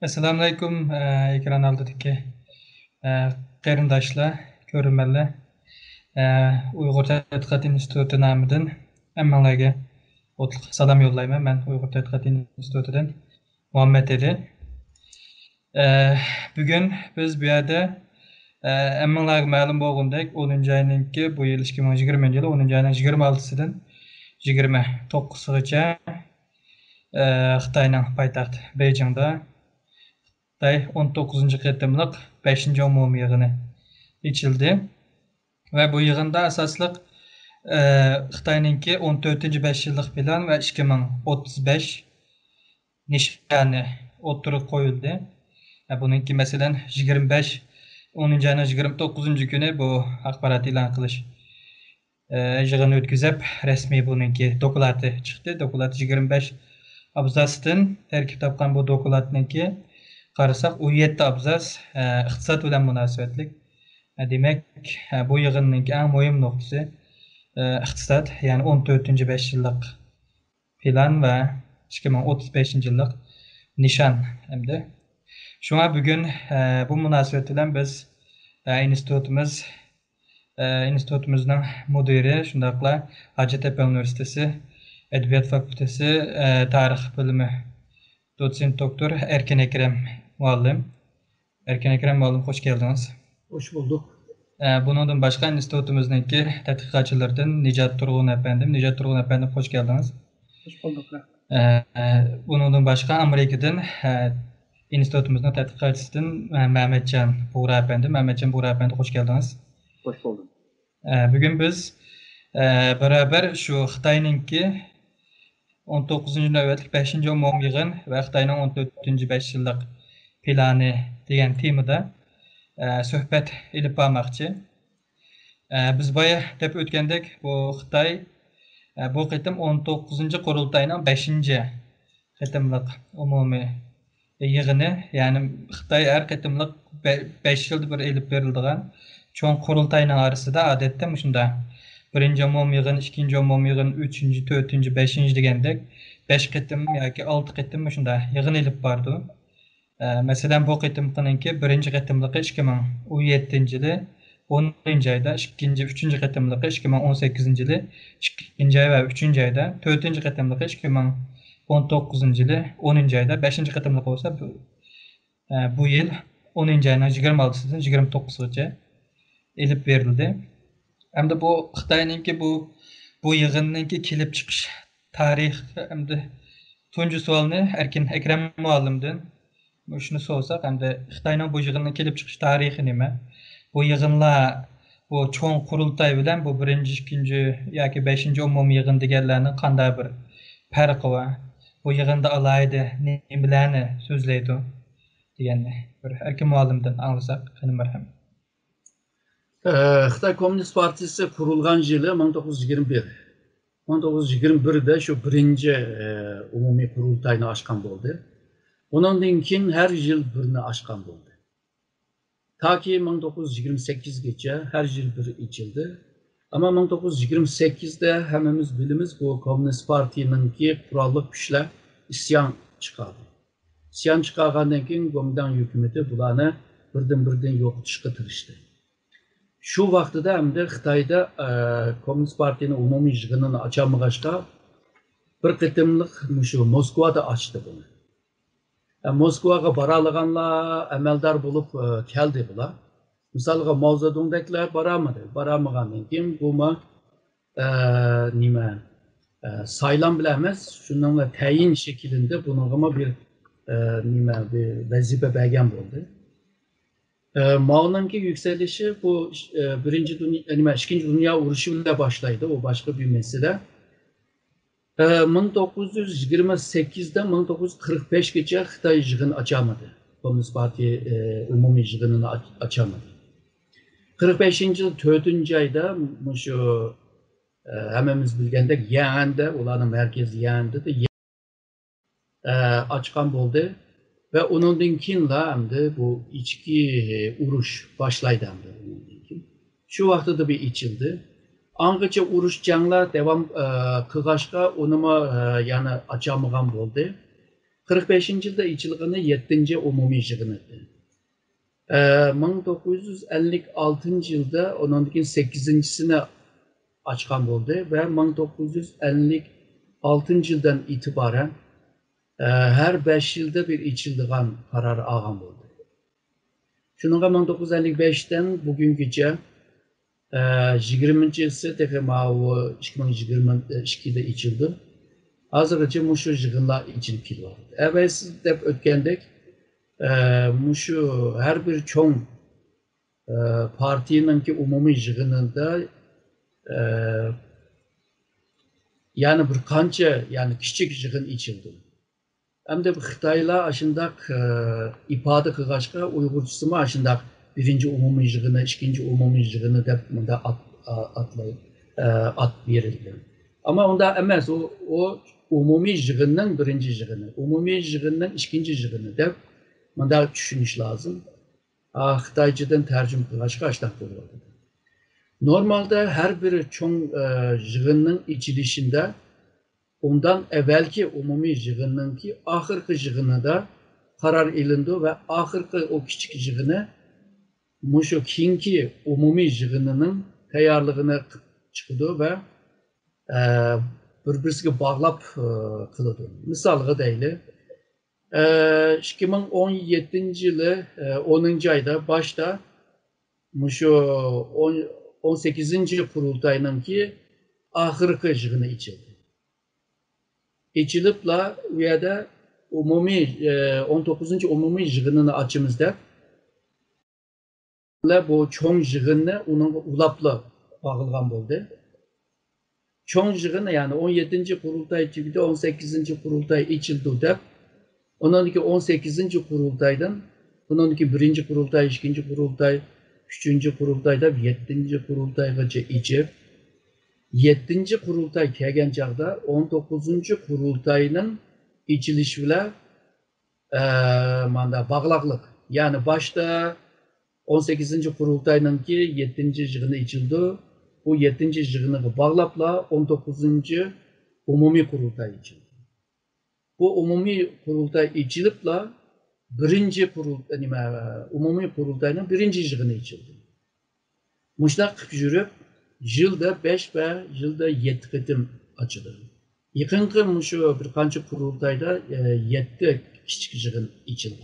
Assalamu alaikum ekran aldidagi qarindoshlar, ko'rurmanlar. Uyg'ur tadqiqot instituti nomidan hammalarga o'tliq salom yo'llayman. Men Uyg'ur tadqiqot institutidan Muhammad edi. Bugun biz bu yerda hammalarga ma'lum bo'lgandek 10 oyninki bu yil 2020 yili 10 oyning 26sidan 29gacha Xitoyning poytaxti Beyjingda Xitoy 19. qitimliq 5. umumiy yig'ini içildi. Ve bu yig'inda asosliq Xitoyninki 14. 5 yillik plan ve 2035 nishoni o'ttirib qo'yildi. Buningki masalan 25 10. ayning 29. kuni bu axborot e'lon qilish yig'ini o'tkazib rasmiy buningki doklati chiqdi. Doklat 25 abzasdan tarkib topgan bu doklatniki qarasak 17 abzas iqtisod bilan munosabatlik. Demek bu yig'inning eng muhim nuqtasi iqtisod, ya'ni 14. 5 yillik plan ve 2035 yillik nishon hamda. Şuna bugün bu munosabat bilan biz institutimizning mudiri, shundaqla Hacettepe Üniversitesi Edebiyat Fakültesi Tarih Bölümü doçent doktor Erkin Ekrem muallim. Erkin Ekrem muallim, hoş geldiniz. Hoş bulduk. Bundan başka institutimizdeki tədqiqatçılardan Nicat Turgun efendim. Nicat Turgun efendim, hoş geldiniz. Hoş bulduk. Bundan başka Amerika'dan institutumuzun tədqiqatçısından Mehmetcan Buğra efendim. Mehmetcan Buğra efendim, hoş geldiniz. Hoş bulduk. Bugün biz beraber şu Xitayninki 19. növbetlik 5. umumiy yig'in ve Xitayning 14. 5 yillik planı degan temada suhbat ilib bormoqchi. Biz boya deb o'tgandek, bu Xitoy bu qitim 19. qurultayning 5. qitimliq umumiy yig'ini, ya'ni Xitoy har qitimliq 5 yilda bir ilib beriladigan cho'ng qurultayning orasida odatda shunda 1. umumiy yig'in, 2. umumiy yig'in, 3. 4. 5. degandek 5 qitim yoki 6 qitim shunda yig'in ilib bordi. Mesela bu qitimliqninki 1. qitimliqi 2017 yili 10. ayda, 2. 3. qitimliqi 2018 yili 2. ay ve 3. ayda, 4. qitimliqi 2019 yili 10. ayda, 5. qitimliqi olsa bu yil 10. ayning 26'dan 29'gacha elib berildi. Hem de bu Xitoyninki bu yig'inninki kelib chiqish tarixi hamda tunji savolni Erkin Ekrem muallimdan şunu sorsak, hem de Xitoyning bu yig'inning kelib chiqish tarixi nima? Bu yig'inlar bu cho'ng qurultay bilan bu 1. 2. yoki 5. umumiy yig'in deganlarning qanday bir farqi var? Bu yig'inda alayda nimalarni so'zlaydi deganni bir Erkin muallimdan anglasak qani marhamat. Xitoy Komünist Partisi kurulgan yılı 1921. 1921'de şu birinci umumiy kurultayını açkan oldu. Ondan keyin her yıl birini açkan oldu. Ta ki 1928 geçe her yıl bir içildi. Ama 1928'de hemimiz bilimiz bu Komünist Parti'nin ki kurallık güçler isyan çıkardı. İsyan çıkargandan keyin Komünist hükümeti bularını birden yok etishga tirishdi. Şu vaqtida hamda Xitoyda Komünist Parti'nin umumiy yig'inini ochamag'achqa bir qitimliq shu Moskvada ochdi buni. Moskvaga boralaganlar amaldor bo'lib keldi bular. Misolga Mao Zedongdeklar boramadi. Boramagandan keyin buma nima saylan bilan emas, shuningla tayin shaklida bunga bir nima bir vazifa bergan bo'ldi. Mao'nunki yükselişi bu İkinci Dünya Uruşı ile başlaydı. O başka bir mesele. 1928'de 1945 geçe Xitoy yig'ini açamadı. Komünist Parti umumiy yig'inini açamadı. 45. yıl 4. ayda şu hemimiz bilgendek Yan'da, ulanın merkezi Yan'da da açkan oldu. Ve onundan keyin bu içki uruş başlaydı hamda. Şu vaqtda bir içildi. Angacha uruş janglar devam qilg'achqa unimi yana achamag'an bo'ldi. 45 yılda içilgini 7. umumiy yig'ini. 1956 yılda ondan 8'incisini açkan oldu ve 1956 yıldan itibaren her 5 yılda bir içildiğen karar ağam oldu. Şununla 1955'ten bugünküce 20. yılsı tekrar 2022'de içildi. Hazırca muşu yığınlar için pil var. Evvelsiz de ötkendek muşu her bir çoğun partinin ki umumi yığınında yani bir kança yani küçük yığın içildi. Hem de Xitaylar aşındak ifade kıgaşka Uygurcusuma aşındak birinci umumi yığını, ikinci umumi yığını da bunda at verildi. Ama onda emez o umumi yığının birinci yığını, umumi yığının ikinci yığını da bunda düşünüş lazım. Xitaycıdan tercüme kıgaşka aşındak oluyor. Normalde her bir çoğun yığının içilişinde ondan evvelki umumi yığının ki ahırkı yığını da karar ilindi ve ahırkı o küçük yığını muşu kinki umumi yığınının tayarlığına çıktı ve birbirine bağlap kıldı. Misalga değil. 2017 yılı 10. ayda başta muşu 18. kurultayının ki ahırkı yığını içildi. İçilip la ya da umumi 19. umumi yığınını açımızda la bu çoğun yığını onun ulapla bağılgan oldu. Çoğun yığını yani 17. kurultay gibi 18. kurultay içildi de onunki 18. kurultaydan onunki 1. kurultay, 2. kurultay, 3. kurultayda 7. kurultaygacha içip 7. kurultay kelgen çağda 19. kurultayının içiliş bile bağlaqlıq. Yani başta 18. kurultayının ki 7. yığını içildi. Bu 7. yığını bağlapla 19. umumi kurultay içildi. Bu umumi kurultay içilipla umumi kurultayının 1. yığını içildi. Muşlaq jürüp yılda 5 ve yılda 7 kıtım açılır. Yakınki şu bir kança kurultayda 7 küçük yığın içildi.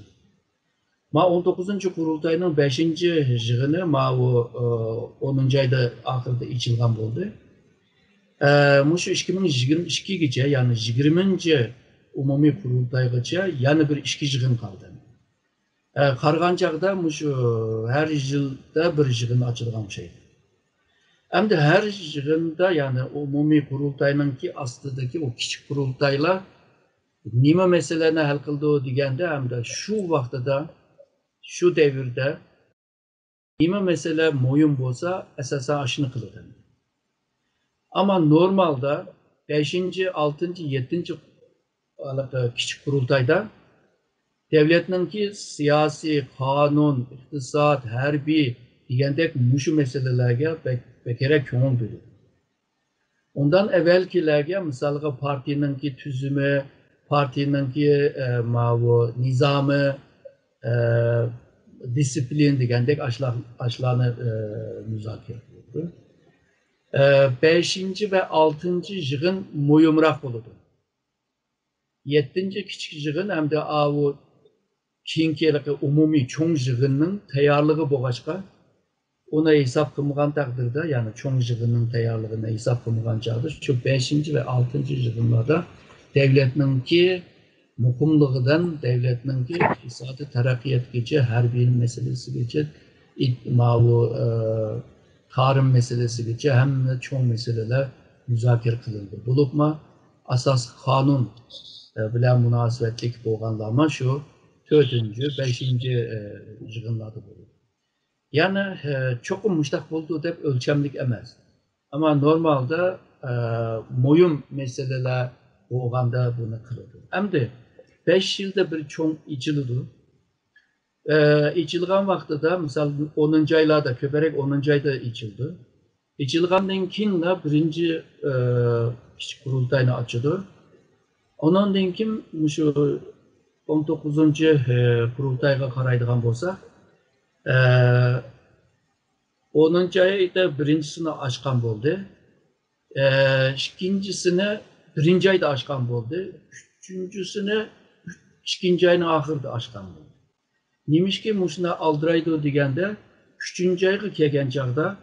Ma 19. kurultayının 5. yığını ma o 10. ayda ahırda içilgan oldu. Muşu 2022 gece yani 20. umumi kurultaygacha yani bir 2 yığın kaldı. Kargancak'ta muşu her yılda bir yığın açılgan şey. Hem de her yığında yani umumi kurultayının ki aslındaki o küçük kurultayla nime meselelerini hal kıldığı digende hem de şu vaktada, şu devirde nime mesele moyun bolsa esasen aşını kılır. Ama normalde 5. 6. 7. küçük kurultayda devletinin ki siyasi, kanun, iktisat, harbi digendek muşu meselelerge bekere köngül bölüyor. Ondan evvelkilerge misalga partinin ki tüzümü, partinin ki nizamı, disiplin digendek aşılarını müzakere ediyordu. 5. ve 6. yığın muyumrak oldu. 7. küçük yığın hem de o kinkeleki umumi çoğun yığının tayarlığı boğaçka ona hesap kılmıgan takdirde yani çoğun yığının tayarlığına hesap kılmıgan çağda şu 5. ve 6. yığınlarda devletninki mukumluğundan devletninki iktisadi terakkiyat geçe, harbi meselesi geçe, tarım meselesi geçe hem de çoğun meseleler müzakere kılındı. Bulupma asas kanun bilen münasebetlik boğanlarma şu 4. 5. yığınlarda bulundu. Yani çok müştak bulduğu da ölçemlik emez. Ama normalde moyum meseleler boğanda bunu kılırdı. Hem de 5 yılda bir çoğun içildi. İçilgan vakti da misal 10. aylarda köperek 10. ayda içildi. İçilgandan kinle 1. Kurultayını açıldı. Ondan kim şu 19. kurultayga qaraydigan bolsak, 10. ayda birincisini açkan boldu. İkincisini birinci ayda açkan boldu. Üçüncüsünü ikinci ayın ahırda açkan boldu. Nimişki muşuna aldıraydı degende, üçüncü ayga kelgen çağda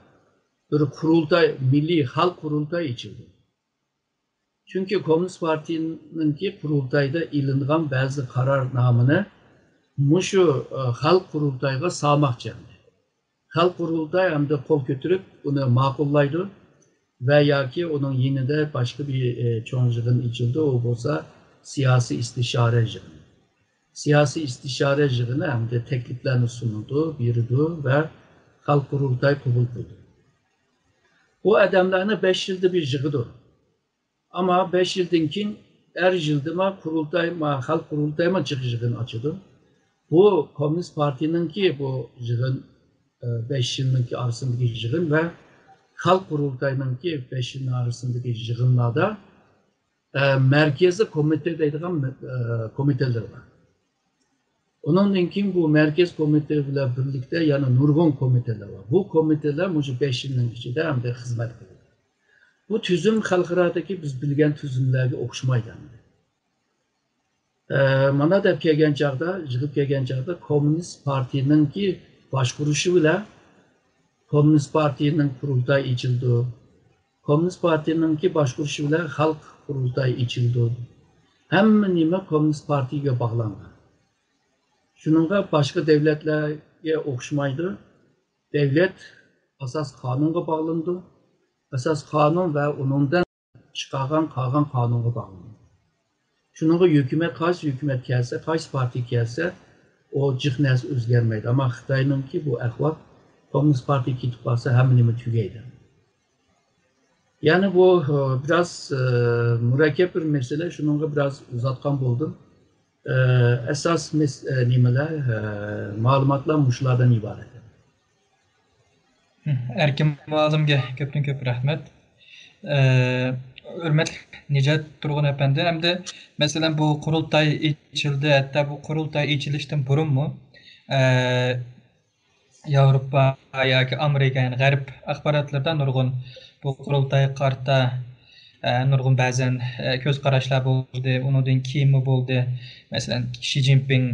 bir kurultay, Milli Halk Kurultayı içildi. Çünkü Komünist Parti'ninki kurultayda ilingan bazı kararnamını muşu Halk Kurultayıga sağmak cendi. Halk Kurultayı hem de kol götürüp bunu makullaydı veya ki onun yenide başka bir çoğunluğun içildi, o bolsa siyasi istişare yığını. Siyasi istişare yığını hem de tekliflerini sunuldu, biridi ve Halk Kurultayı kabul kıldı. Bu adamlarına 5 yılda bir yığıdı. Ama 5 yıldan kin her yılda kurultay, halk kurultayı mı yığın açıldı. Bu Komünist Parti'nin ki bu yığın 5 yılın ki arasındaki yığın ve halk kurultayının ki 5 yılın arasındaki yığınlarda merkezi komite deydiğim komiteler var. Onun için bu merkez komiteyle birlikte yani nurgun komiteler var. Bu komiteler bu 5 yılın içinde hem de hizmet ediyor. Bu tüzüm halkıradaki biz bilgen tüzümlerge okşumaydı. Mana da kelgen çağda, yığıp kelgen çağda Komünist Parti'nin ki başvuruşu bile Komünist Parti'nin kurultayı içildi. Komünist Parti'nin ki başvuruşu bile halk kurultayı içildi. Hem nime Komünist Parti'ye bağlandı. Şununla başka devletlerge okşumaydı. Devlet asas kanunga bağlandı. Asas kanun ve onundan çıkargan kanunga bağlandı. Şununla hükümet, kaç hükümet gelse, kaç parti gelse o cıhnəs özgermeydi. Ama Xitay'nın ki bu ahval Komünist Parti kitapası hemen tügeydi. Yani bu biraz mürekkep bir mesele. Şununla biraz uzatkan buldum. Esas nimeler, malumatlar muşlardan ibaret. Erkin Muallimge köp rahmet. Hürmetli Nicat Turgun Efendi, hem de mesela bu kurultay içildi, hatta bu kurultay içilişten burun mu Avrupa yoki Amerika, yani G'arb axborotlarida nurg'un bu kurultay qarta nurg'un ba'zan ko'z qarashlar bo'ldi, undan keyinmi bo'ldi. Masalan, Xi Jinping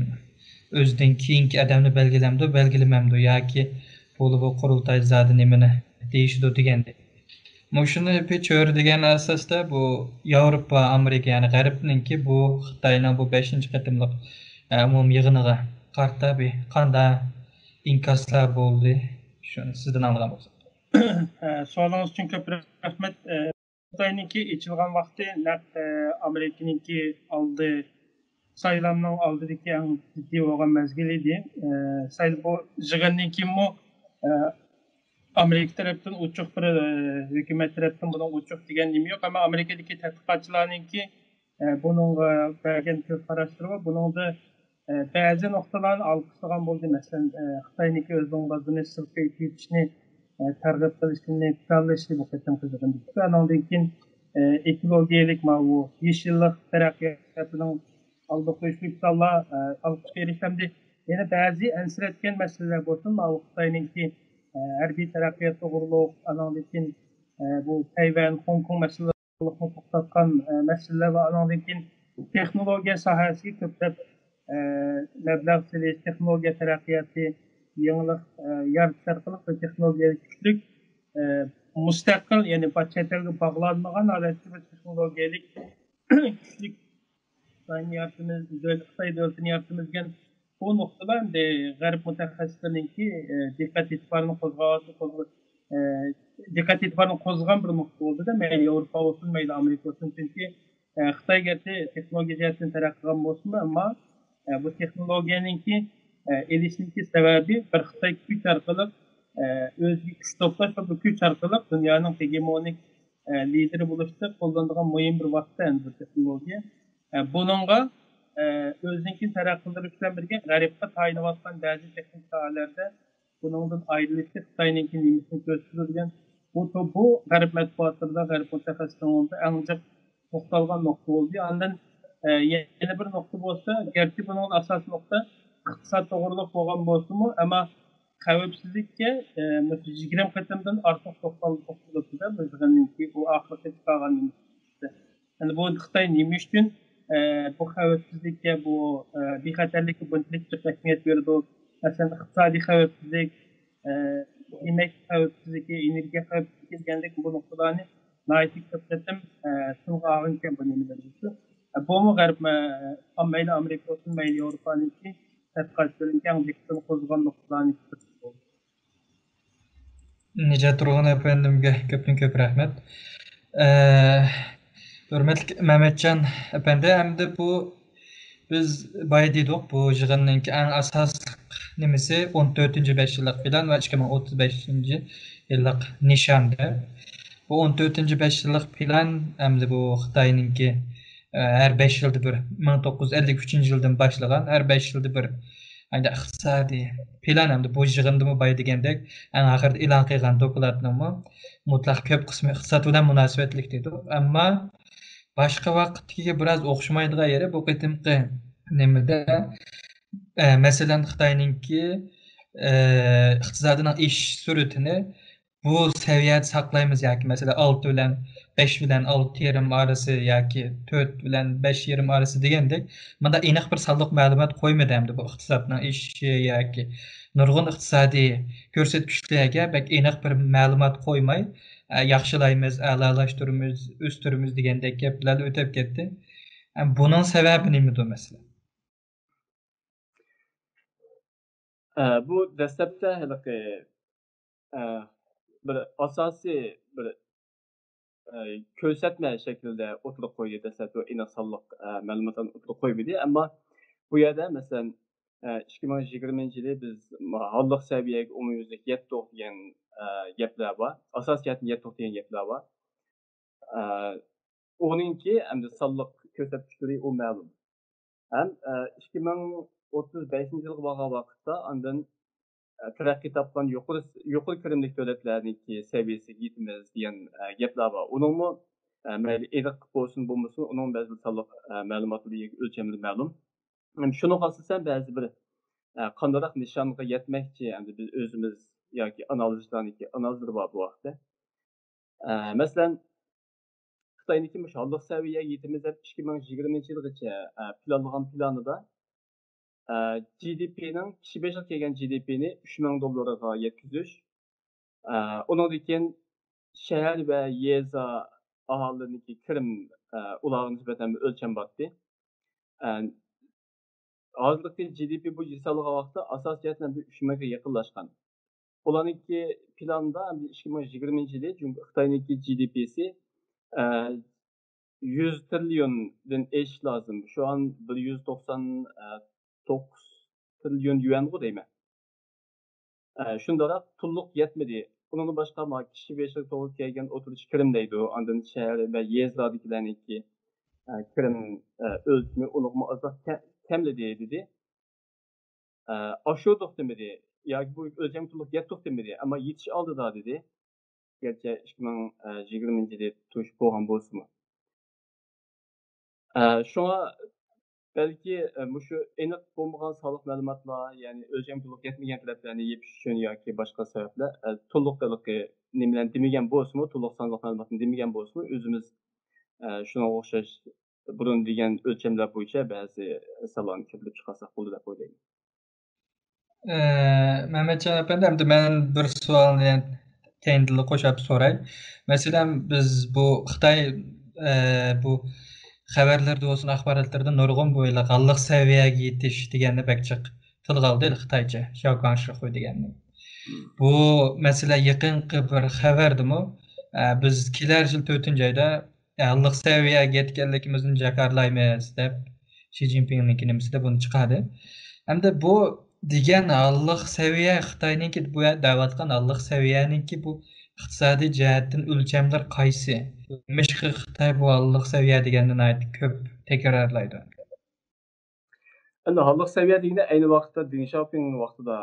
o'zidan keyingi adamni belgilamdi, belgilamamdi yoki bu qurultay zodi nimani deyishdi degandek. Shuni pechör degan asosda bu Yevropa, Amerika, ya'ni G'arbninki bu Xitoyning bu 5-qatimliq umumiy yig'iniga qarta bir qanday inkaslar bo'ldi? Shuni sizdan anlagan bo'lsak. So'rovingiz uchun ko'p rahmat. Xitoyninki ichilgan vaqti naq Amerikaninki oldi saylanning oldidagi eng jiddiy bo'lgan mezgil edi. Bu yig'indan keyinmi Amerika tarafından uçuk bir hükümet tarafından bunun uçuk degan nima yo'q, ama Amerikadagi tadqiqotchilarningki bunun bergan ko'p qarashlari bor. Buningda ba'zi nuqtalarni olqishlagan bo'ldi. Masalan, Xitoyniki o'zining bazini sirtga yetishni targ'ib qilishni tanlashi bu qatam qiziqindi. Andan keyin ekologiyalik bu yeşillik taraqqiyotining oldi qo'yish misollar olqishga erishildi. Yana ba'zi ansirayotgan masalalar bo'lsin, bu Xitoyniki harbiy taraqqiyot to'g'riliq, andan keyin bu Tayvan, Hong Kong masalalarini to'xtatgan masalalar va andan keyin texnologiya sohasiga ko'plab mablag' solish, texnologiya taraqqiyoti, yangilik yaratish orqali bu texnologiya kuchli mustaqil, ya'ni chet elga bog'lanmagan holatda bir texnologiyalik kuchli Xitoy davlatini yaratimiz degan bu noktalar G'arb mutaxassislarininki dikkat itibarını qo'zg'agan bir nokta bo'ldi-da, mayli Yevropa olsun, mayli Amerika olsun. Çünkü Xitoy gerçi texnologiya jihatdan taraqqiy qilgan bo'lsin, ammo bu texnologiyaninki erishishninki sababi bir Xitoy kuch orqali o'ziga kuch to'plash va bu kuch orqali dunyoning hegemonik lideri bo'lishda qo'llanadigan muhim bir vosita bu texnologiya. Bununla özünkini taraqqiylash bilan birga G'arbga tayinlayotgan ba'zi texnik sohalarda buningdan ayrilishi Xitoyninki nimasini ko'rsatilgan bu G'arb matbuotlarida, G'arb mutaxassislarida eng jiq to'xtalgan nuqta bo'ldi. Ondan yana bir nokta bo'lsa, garchi buning asosiy nokta iqtisod to'g'riliq bo'lgan bo'lsa-mu, ammo xavfsizlikka 20 qatimdan ortiq to'xtalib o'tdi bu oxirgi chiqargan. Yani bu Xitoy nima uchun bu xavfsizlikka, bu bexatarlikka bunchalik ko'p ahamiyat berdi? Masalan, iqtisodiy xavfsizlik, yemek xavfsizligi, energiya xavfsizligi degandek bu nuqtalarni nəhayət ko'p qatim tilga olgan bu nimalar. Bu mu G'arb mayli Amerika olsun, mayli Yevropaniki tadqiqotchilarning keng diqqatini qo'zg'agan nuqtalarni Nicat Turg'un efendimga ko'p rahmat. Hürmetli Mehmetcan efendi, hem de bu biz bay dedik bu yığınınki en asaslı nimesi 14. 5 yıllık filan ve 2035. yıllık nişanda. Bu 14. 5 yıllık plan hem de bu Xitayninki her 5 yılda bir 1953 yıldan başlayan her 5 yılda bir hani iqtisadi plan hem de bu yığında mı bay degandek en ahirda e'lon qilgan dokladnimi mutlaq ko'p qismi iqtisod bilan munosabatlik dedi. Ammo boshqa vaqtga biroz o'xshamaydigan yeri bu qitimqi nimada masalan Xitoyninki iqtisodining ish sur'atini bu seviyede saklayımız ya ki mesela 6 bilen 5 bilen 6 yarım arası ya ki 4 bilen 5 yarım arası degandek manda aniq bir sonliq ma'lumot qo'ymadi hamda bu iqtisodning ishi yoki nurg'un iqtisodiy ko'rsatkichlarga bak aniq bir ma'lumot qo'ymay yaxshilaymiz, a'lolashtiramiz, o'stiramiz degandek gaplar o'tib ketdi. Buning sababi nimada mesela? Bu dastlabda bir asosiy bir ko'rsatma shaklida o'tirib qo'ydi dastlabki aniq sonliq ma'lumotlarni o'tirib qo'ymadi. Ammo bu yerda masalan 2020 yili biz holliq saviyaga umumyuzlik yetdik degan gaplar bor. Asosiyatni yetdik degan gaplar bor. O'ninki endi sonliq ko'rsatkichlari u ma'lum. Ham 2035 yilga borgan vaqtda andan taraqqiy topgan yuqori kirimlik davlatlarniki saviyasiga yetamiz degan gaplar bor. Uningmi mayli aniq bo'lsin bo'lmasin, uning ba'zi sonliq ma'lumotlari o'lchamli ma'lum. Shuni asosan ba'zi bir qandoq nishonga yetmoqchi endi biz o'zimiz yoki analizlar bor bu vaqtda. Masalan, Xitoyniki holliq saviyaga yetamiz deb 2020 yilgacha planlagan planida GDP'nin kişi başına kelgan GDP'ni $3000 yetkizish. Ondan keyin shahar va yeza aholininki kirim ularga nisbatan o'lcham bordi. Hozirgi GDP bu yasalgan vaqtda asosiyatdan 3000 ga yaqinlashgan. Ularninki planda 2020 yili çünkü Xitoyniki GDP'si 100 trilyondan eşit lazım. Şu an 199 trilyon yuan bu değil mi? Şundarak tulluk yetmedi. Bunun başka kişi beşlik doğru kelgen oturuş kirimdeydi o. Andın şehir ve yezladikilerindeki kirim ölçümü unutma azak temledi dedi. Aşıyorduk demedi. Ya bu ölçem tulluk yettik demedi. Ama yetiş aldı da dedi. Gerçi 2020 yili tuş boğan bolsun mu? Şuna belki şu aniq bo'lmagan soliq ma'lumotlar, ya'ni o'lcham to'liq yetmagan talablarni yepish uchun yoki boshqa sabablar to'liqligi nimalarni demagan bo'lsa-mu, to'liq sonliq ma'lumotni demagan bo'lsa-mu, o'zimiz shunga o'xshash burun degan o'lchamlar bo'yicha ba'zi misollarni keltirib chiqarsak bo'ladi deb o'ylayman. Mehmetcan efendi, endi men bir savolni tengdili qo'shib so'ray. Masalan, biz bu Xitoy bu xabarlarda bo'lsin, axborotlarda nurg'un bo'yla g'alliq saviyaga yetish deganni bakchiq tilga oldi Xitoycha Xiaoganshu deganni. Bu masala yaqinqi bir xabardimi? Biz kelar yil 4-oyda g'alliq saviyaga yetganligimizni jakarlaymiz deb Xi Jinpingning nimasida buni chiqadi. Hamda bu degan g'alliq saviya Xitoyninki bu da'vatgan g'alliq saviyaniki bu iqtisodiy jihatdan o'lchamlar qaysi? Mishqi Xitoy bu g'alliq saviya deganini aytib ko'p takrorlaydi. Endi holliq saviya deganda ayni vaqtda Deng Xiaoping vaqtida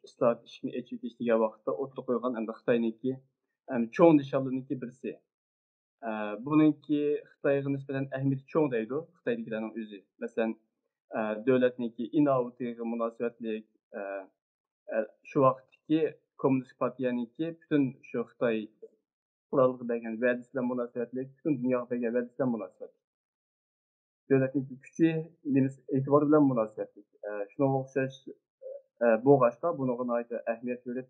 islohot ishini echib degan vaqtda o'tirib qo'ygan endi Xitoyniki cho'ng nishonlarniki birisi. bununki Xitoyga nisbatan ahamiyati cho'ng deydi Xitoydagilarning o'zi. Masalan, davlatniki innovatsiyaga munosabatlik, shu vaqtdagi Kommunist partiyaniki butun shu Xitoy qurolga bergan va'dasi bilan munosabatlik, butun dunyoga bergan va'dasi bilan munosabatlik. Davlatniki kuchi e'tibori bilan munosabatlik. Shunga o'xshash bo'lg'achqa bunga nihoyat ahamiyat berib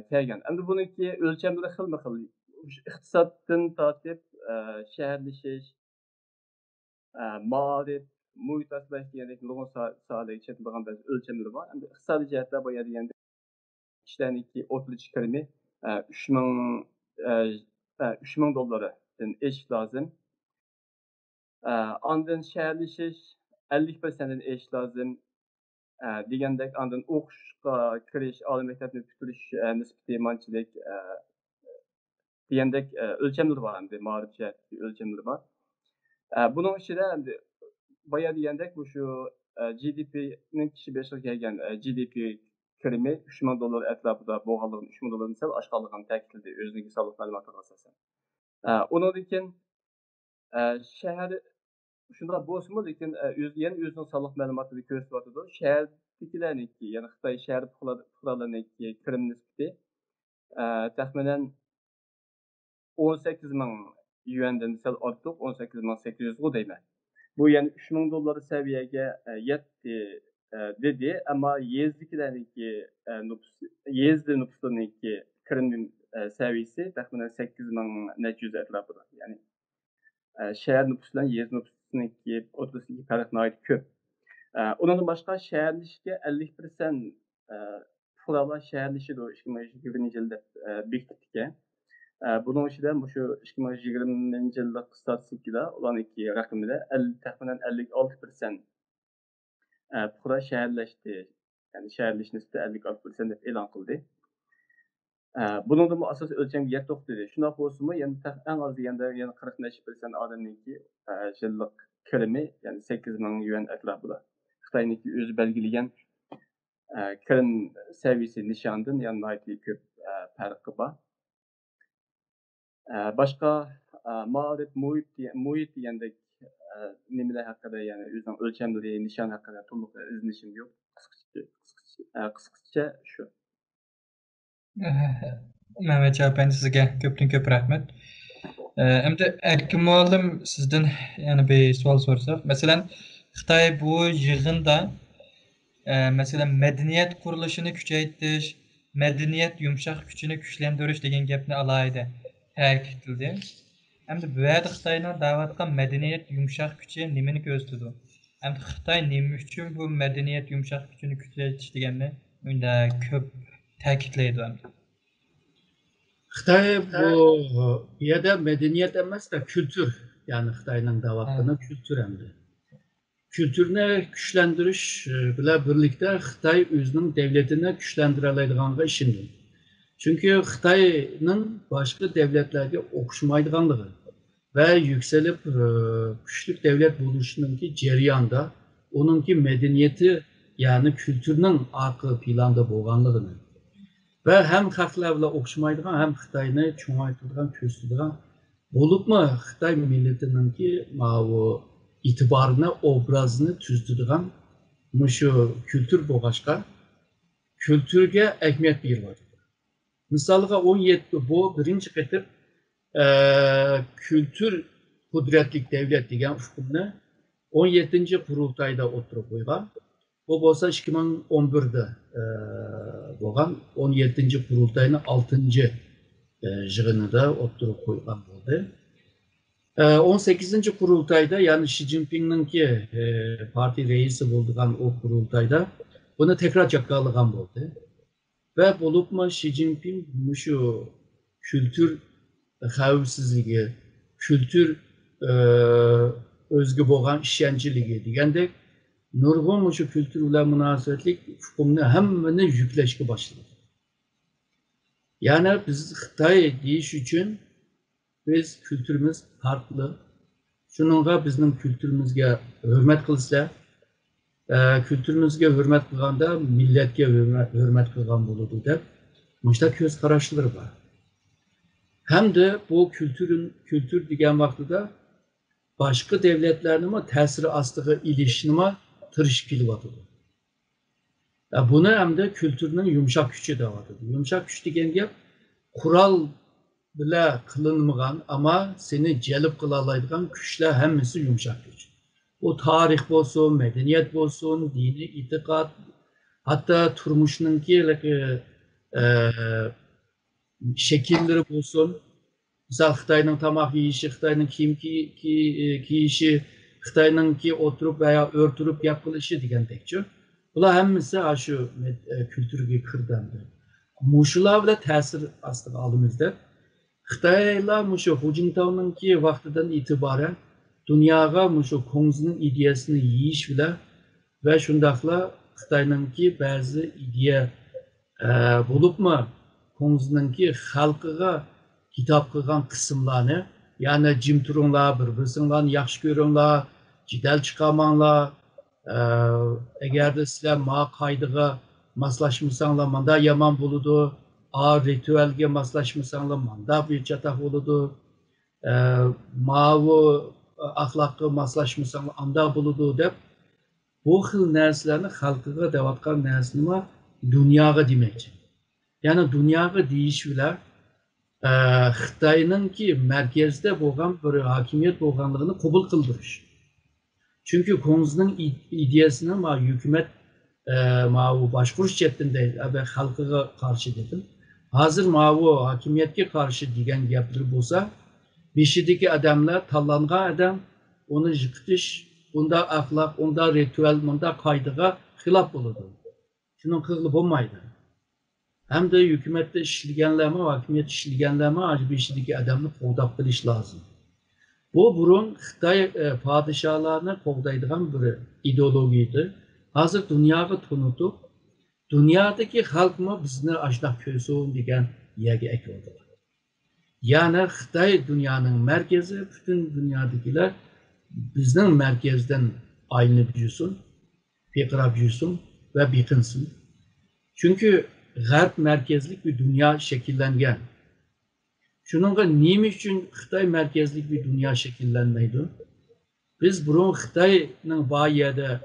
kelgan. Endi buniki o'lchamlari xilma-xil. İqtisoddan tortib, shaharlashish, ma'rif, muhit asrash degandek nurg'un sohalarga ishlatiladigan ba'zi o'lchamlar bor. Endi iqtisodiy jihatdan boya deganda kishilarniki o'rtacha kirimi 3,000 dollardan eşiş lazım. Ondan shaharlashish 50%dan eşiş lazım. Degandek ondan o'qishga kirish, oliy maktabni bitirish nisbati manchilik degandek o'lchamlar bor, endi ma'rif jihatdagi o'lchamlar bor. Buning ichida endi boya degandek bu shu GDP'ning kishi beshiga kelgan GDP kirimi 3,000 dollar atrofida bo'lganligini, 3,000 dollardan sal oshganligini ta'kidladi o'zining soliq ma'lumotlariga asosan. Undan keyin shahar shunday bo'lsa-mu, lekin o'zining soliq ma'lumotlarida ko'rsatyapti. Shahardagilarniki, ya'ni Xitoy shahar fuqarolarining kirim nisbati taxminan 18,000 yuandan sal ortiq 18,800 go deyman. Bu yani 3,000 dollar seviyaga yetdi dedi, ama yezdikilarniki nüfuslarniki kirim seviyesi taxminan 8,100 etrafında. Yani şehir nüfusundan yez nüfusuniki ortasındaki fark nihayet köp. Ondan başka şehirleşke 50% fuqarolar şehirleşidi o 2020 yılda bekitdik. Bunun içinde şu 2020 yıllık statistikada olan iki rakamda taxminan 56% fuqaro şehirleşti. Yani şehirleşme nisbeti 56% deb e'lon qildi. Bunun da asas ölçem yer to'xtadi. Shunday bo'lsa-mu, yani eng az deganda yana 40% odamniki yillik kirimi, yani 8,000 yuan atrofida. Xitoyniki o'zi belgilagan kirim seviyesi nishondan yana nihoyatda ko'p farqi bor. Başqa ma'rif muhit degandek nimalar haqida, yani o'zining o'lchamlari, nishon haqida to'liq iznishim yo'q. Qisqacha shu. Mehmet Çağpayan sizge köpten köp rahmet. Endi Erkin muallim sizden yani bir sual sorsak. Mesela Xitoy bu yig'inda mesela medeniyet kuruluşunu küçeytiş, medeniyet yumuşak gücünü güçlendiriş degan gapni alayida ta'kidladi. Endi bu yerda Xitoyning da'vatgan medeniyet yumuşak gücü nimani ko'rsatadi? Endi Xitoy nima uchun bu medeniyet yumuşak gücünü kuchaytirish deganni unda ko'p ta'kidlaydi. Xitoy bu yerda medeniyet emas da kültür, yani Xitoyning da'vatini kültür endi. Kültürni kuchlantirish bilan birlikda Xitoy o'zining davlatini kuchlantirib oladiganiga ishondim. Chunki Xitoyning boshqa davlatlarga o'xshamaydiganligi va yuksalib kuchli davlat bo'lishininki jarayonda uningki medeniyeti, yani kültürning arqa planda bo'lganligini ve hem xalqlar bilan o'xshamaydigan, hem Xitoyni cho'ngaytiradigan, ko'rsatadigan bo'libmi Xitoy millatininki bu itibarını, obrazını tuzadigan shu kültür bo'lg'achqa kültürge ahamiyat beriladi. Misolga 17 bu birinchi qatib kültür qudratli davlat degan ufqni 17 qurultayda o'tirib qo'ygan. Bu bo'lsa 2011'de bo'lgan 17 qurultayning 6 yig'inida o'tirib qo'ygan bo'ldi. 18 qurultayda, yani Xi Jinping'ninki parti reisi bo'lgan o qurultayda buni tekrar jakarlagan bo'ldi. Ve bo'libmi Xi Jinping shu kültür xavfsizligi, kültür o'ziga bo'lgan ishonchiligi degandek nurg'un shu kültür bilan munosabatlik hukmni hammani yuklashga boshladi. Yani biz Xitoy deyish uchun biz kültürümüz farklı. Şununla bizning kültürümüzge hürmet qilsa, kültürümüzge hürmet qilganda millatga hürmet qilgan bo'ladi deb, mushta ko'z qarashlar bor. hem de bu kültür degan vaqtida başka devletlerine tesiri astığı ilişkinime tırışıp kelyapti. Ya bunu hem de kültürünün yumuşak gücü de vardı. Yumuşak güç degan gap kural bile kılınmagan ama seni celip kılalaydigan güçler hemmesi yumuşak güç. O tarih bolsun, medeniyet bolsun, dini, itikat, hatta turmuşunki şekilleri bolsun. Mesela Xitayning tamoq yeyishi, Xitayning kiyim kiyishi, Xitayninki oturup veya örtürüp gap qilishi degandekchi. Bular hammasi shu kültürge kirdi. Muşular bilan ta'sir ostiga oldimizda. Xitaylar mushu Hu Jintao'ningki vaqtidan itiboran dunyoga mushu Kongzining ideyasini yeyish bilan va shundaqla Xitoyningki ba'zi ideya bo'libmi Kongzininki xalqiga hitap qilgan qismlarni, ya'ni jim turinglar, bir-biringlarni yaxshi ko'ringlar, jidal chiqarmanglar, agarda sizlar ma qoidaga moslashmasanglar, manda yomon bo'ladi, ritualga moslashmasanglar, manda bir chatoq bo'ladi, bu axloqqa moslashmasanglar, anda bo'ladi deb bu xil narsalarni xalqiga deyotgan narsani dunyoga demoqchi. Ya'ni dunyoga deyish bilan Xitayninki merkezde bo'lgan bir hokimiyat bo'lganligini qabul qildirish. Chunki Kongzining ideyasini hukumat bu boshqarish chetida xalqiga qarshi dedim. Hozir bu hokimiyatga qarshi degan gaplar bo'lsa, beshidagi odamlar tanlangan odam uni yiqitish, unda axloq, unda ritual, unda qoidaga xilof bo'ladi. Shuning qilib bo'lmaydi. Hem de hükümette işleyenlerime, hakimiyet işleyenlerime acibişideki adamını qo'g'dab bilish lazım. Bu burun Xitay padişahlarını qo'g'daydigan bir ideologiydi. Hazır dünyaya tunutup, dünyadaki halkma bizni aşnaq ko'rsin degan yerga ekildilar. Yani Xitay dünyanın merkezi, bütün dünyadakiler bizning merkezden aylanib yursin, fikrab yursin ve biqinsin. Çünkü G'arb merkezlik bir dünya şekillengen. Şununla nima uchun Xitoy merkezlik bir dünya şekillenmeydi? Biz burun Xitoyning bu yerda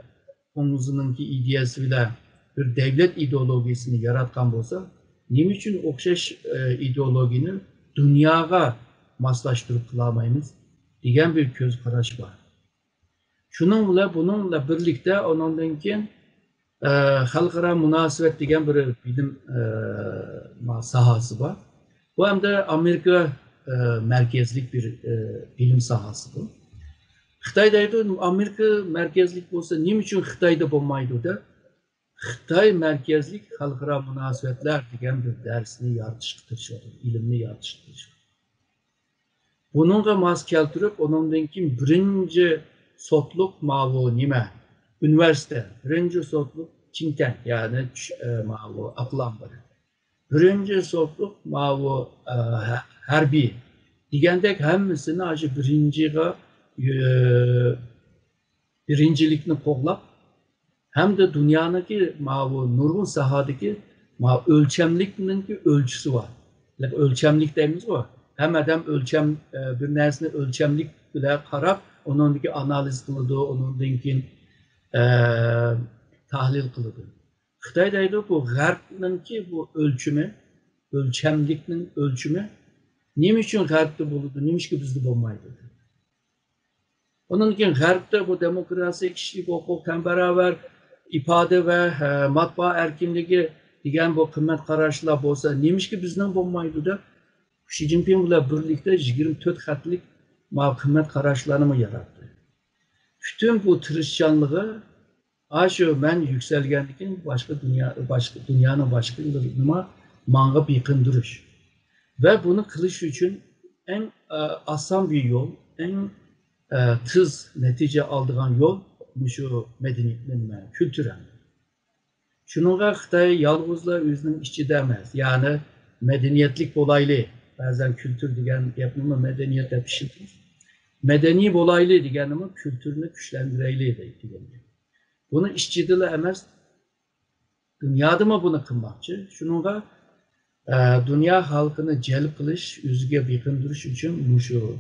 o'zininki ideyasi bilan bir devlet ideologiyasini yaratgan bo'lsa, nima uchun o'xshash ideologiyani dunyoga moslashtirib qilolmaymiz degan bir ko'z qarash bor. Bununla birlikte ondan keyin xalqaro munosabat degan bir bilim sahası var. Bu hem de Amerika merkezlik bir bilim sahası bu. Xitoydaydi Amerika merkezlik bo'lsa, nima uchun Xitoyda bo'lmaydi da? Xitoy merkezlik xalqaro munosabatlar degan bir darsni yaratishga tirishadi, ilmni yaratishga tirishadi. Bununla mos keltirib, ondan keyin birinchi sotliq ma'lum nima? Üniversite, birinci sotluk Çinken yani akılan biri. Birinci sotluk harbi. Digendek hemmisini acı birincilikini qo'llab, hem de dünyadaki nurgun sahadaki ölçemlikninki ölçüsü var. Ölçemlik deyimiz var. Hem adam bir narsani ölçemlik bilan qarab, onundaki analiz qiladi, onundaki tahlil kılıdı. Xitoydaydi bu G'arbninki bu ölçemlikning ölçümü nima uchun G'arbda bo'ladi, nima uchun bizda bo'lmaydi? Onun için G'arbda bu demokrasi, kişilik huquq, tengbarobar ifade ve matbaa erkinligi degan bu qimmat qarashlar bo'lsa, nima uchun bizning bo'lmaydi da? Xi Jinping bilan birlikte 24 xatlik qimmat qarashlarni yaratdi. Bütün bu tirishchanligi şu ben yükselgenlikin başka dünyanın başka nima manga biqindirish. Ve bunu kılış için en asan bir yol, en tız netice aldığan yol şu medeniyetinin kültürel. Şununla Xitoy yalnızla özünün işçi demez. Yani medeniyetlik olaylı, bazen kültür degan gapni medeniyet deb ishlatamiz. Medeni olaylı deganimiz kültürünü güçlendireyli degan. Bunu işçidiler emez, dünyada mı bunu kılmakçı? Şununla Dünya halkını celp kılış, üzüge beğendiriş için şu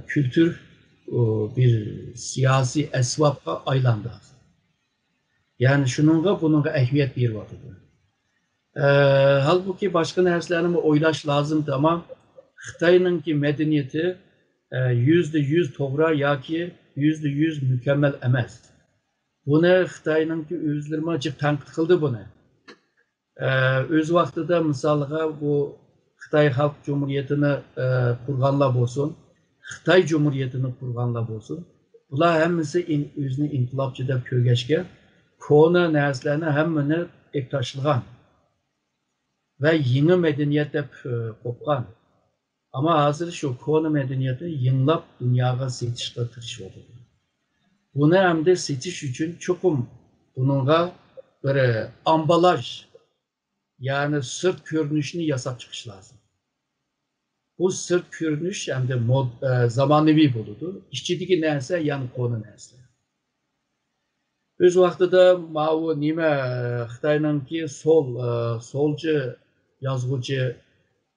kültür bir siyasi esvapka aylandı. Yani şununla bununla ehviyet bir vatıdı. Halbuki başka nerslerini oylaş lazımdı ama Xitay'ınki medeniyeti %100 toğra ya ki %100 mükemmel emez. Bunu Xitay'ınki özlerime açık tanqid kıldı bunu. Öz vaxtida misalga bu Xitay Halk Cumhuriyeti'ni kurganlar olsun, Xitay Cumhuriyeti'ni kurganlar olsun. Bular hemmisi özünü inqilabçı deb kögeşke, kona nerslerini hemmini ektaşılgan ve yeni medeniyet deb kopkan. Ama hazır şu kona medeniyeti yeniləb dünyaya setişdə tırışıdı. Bunu hem de setiş için çokum bununla bir ambalaj, yani sırt görünüşünü yasap çıkış lazım. Bu sırt görünüş hem de zamanıvi buludu. İşçideki neyse yani konu neyse. Öz vaxtıda mavu nime Xitay'nınki solcu yazgıcı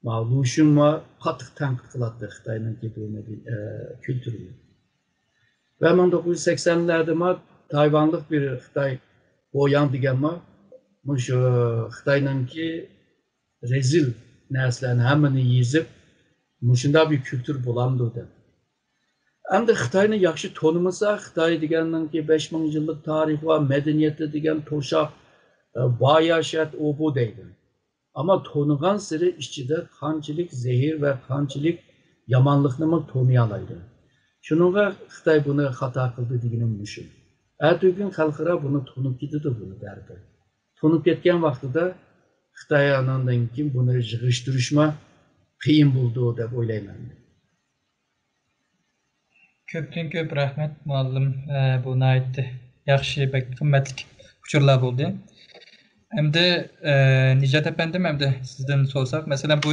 Lu Xunhua qattiq tanqid qiladi Xitay'nınki bu kültürünü. Ve 1980'lerde Tayvanlık bir Xitay Oyan degan şu Xitay'nınki rezil nerslerini hemini yiyizip muşunda bir kültür bulamdı da. Hem de Xitay'ını yaxşı tanımasa Xitay deganınki 5000 yıllık tarih var, medeniyeti degen toşak, bayaşat o bu deydi. Ama tanıgan sırı işçide kançılık zehir ve kançılık yamanlıkını mı tanıyalaydı. Şununla Xitay bunu hata kıldı degenim müşüm. Ertügün halkıra bunu tanıp gitti bunu derdi. Tanıp ketken vaxtıda Xitay anandan kim bunu yığıştırışma kıyın buldu deb oylayman. Köpten köp rahmet muallim bu naytdi. Yaxşı bek qimmatli uçurlar bo'ldi. Hem de Nicat efendim hem de sizden sorsak mesela bu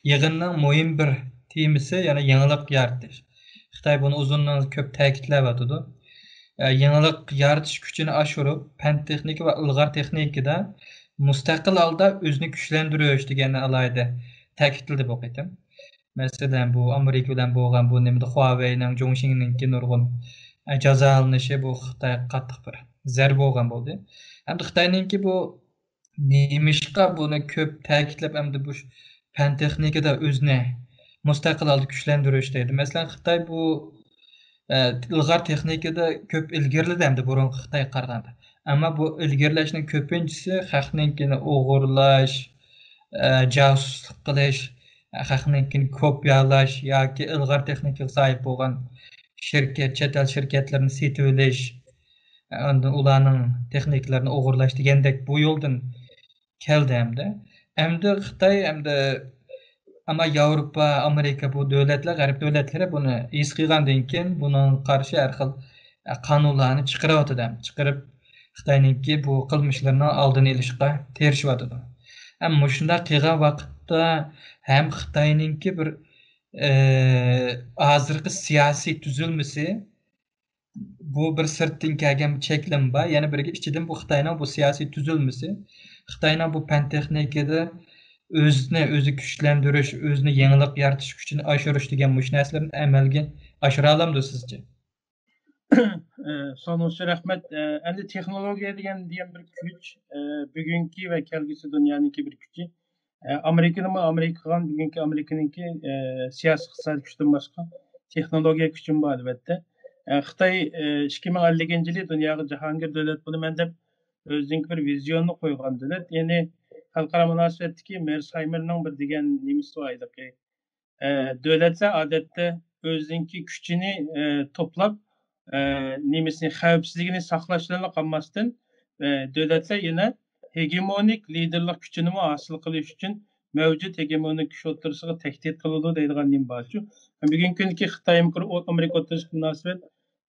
yığının muhim bir temisi yani yenilik yaratish. Xitoy bunu uzundan köp ta'kidlayotdi. Yenilik yaratish kuchini oshirib, fan texnika va ilg'or texnikada mustaqil holda o'zini kuchlantirish deganni alohida ta'kidladi bu qitim. Mesela bu Amerika bilan bo'lgan bu nimada Huawei'ning Zhongxing'ninki nurg'un jazo alinishi bu Xitoy qattiq bir zarba bo'lgan bo'ldi. Hamda Xitoyninki bu nemishqa buni ko'p ta'kidlab hamda bu fan texnikada o'zini mustaqil holda kuchlantirish deydi. Masalan, Xitoy bu ilg'or texnikada ko'p ilgariladi hamda burungi Xitoyga qaraganda. Ammo bu ilgarilashning ko'pinchisi xalqninkini o'g'irlash, josuslik qilish, xalqninkini kopyalash yoki ilg'or texnikaga sahib bo'lgan chet el shirkatlarini setib olish, ularning texnikalarini o'g'irlash degandek bu yo'ldan keldi hamda. Hamda Xitoy hamda ama Avrupa, Amerika bu davlatlar, g'arb davlatlari buni his qilgandan keyin buning qarshi har xil qonunlarni chiqaryapti. Chiqarib Xitoyninki bu qilmishlarini oldini olishga tirishyapti. Ammo shunday qilgan vaqtda ham Xitoyninki bir hozirgi siyosiy tuzilmasi bu bir sirtdan kelgan cheklim bor. Yana biriga ichidan bu Xitoyning bu siyosiy tuzilmasi, Xitoyning bu fan texnikada o'zi kuchlantirish, o'zini yangilik yaratish kuchini oshirish degan mush narsalarni amalga oshira olamdi sizcha? Sonuçta rahmet. Endi texnologiya degan bir kuch, bugünkü ve kelgusi dunyoninki bir kuchi. Amerika'nın bugünkü Amerika'nınki siyasi iqtisodiy kuchdan boshqa texnologiya kuchi bor albatta. Xitoy 2050-yili dunyoga jahongir davlat bo'laman deb o'zining bir vizyonni qo'ygan davlat. Ya'ni xalqaro munosabatdagi Mersheimerning bir degan nimasi bor edi. Davlatlar odatda o'zining kuchini to'plab nimasini xavfsizligini saqlashlarga qolmasdan davlatlar yana hegemonik liderlik kuchini hosil qilish uchun mavjud hegemonik kuch o'rtasiga tahdid qiladi deydigan nim bor. Bugungi kundagi Xitoy Amerika o'rtasidagi munosabat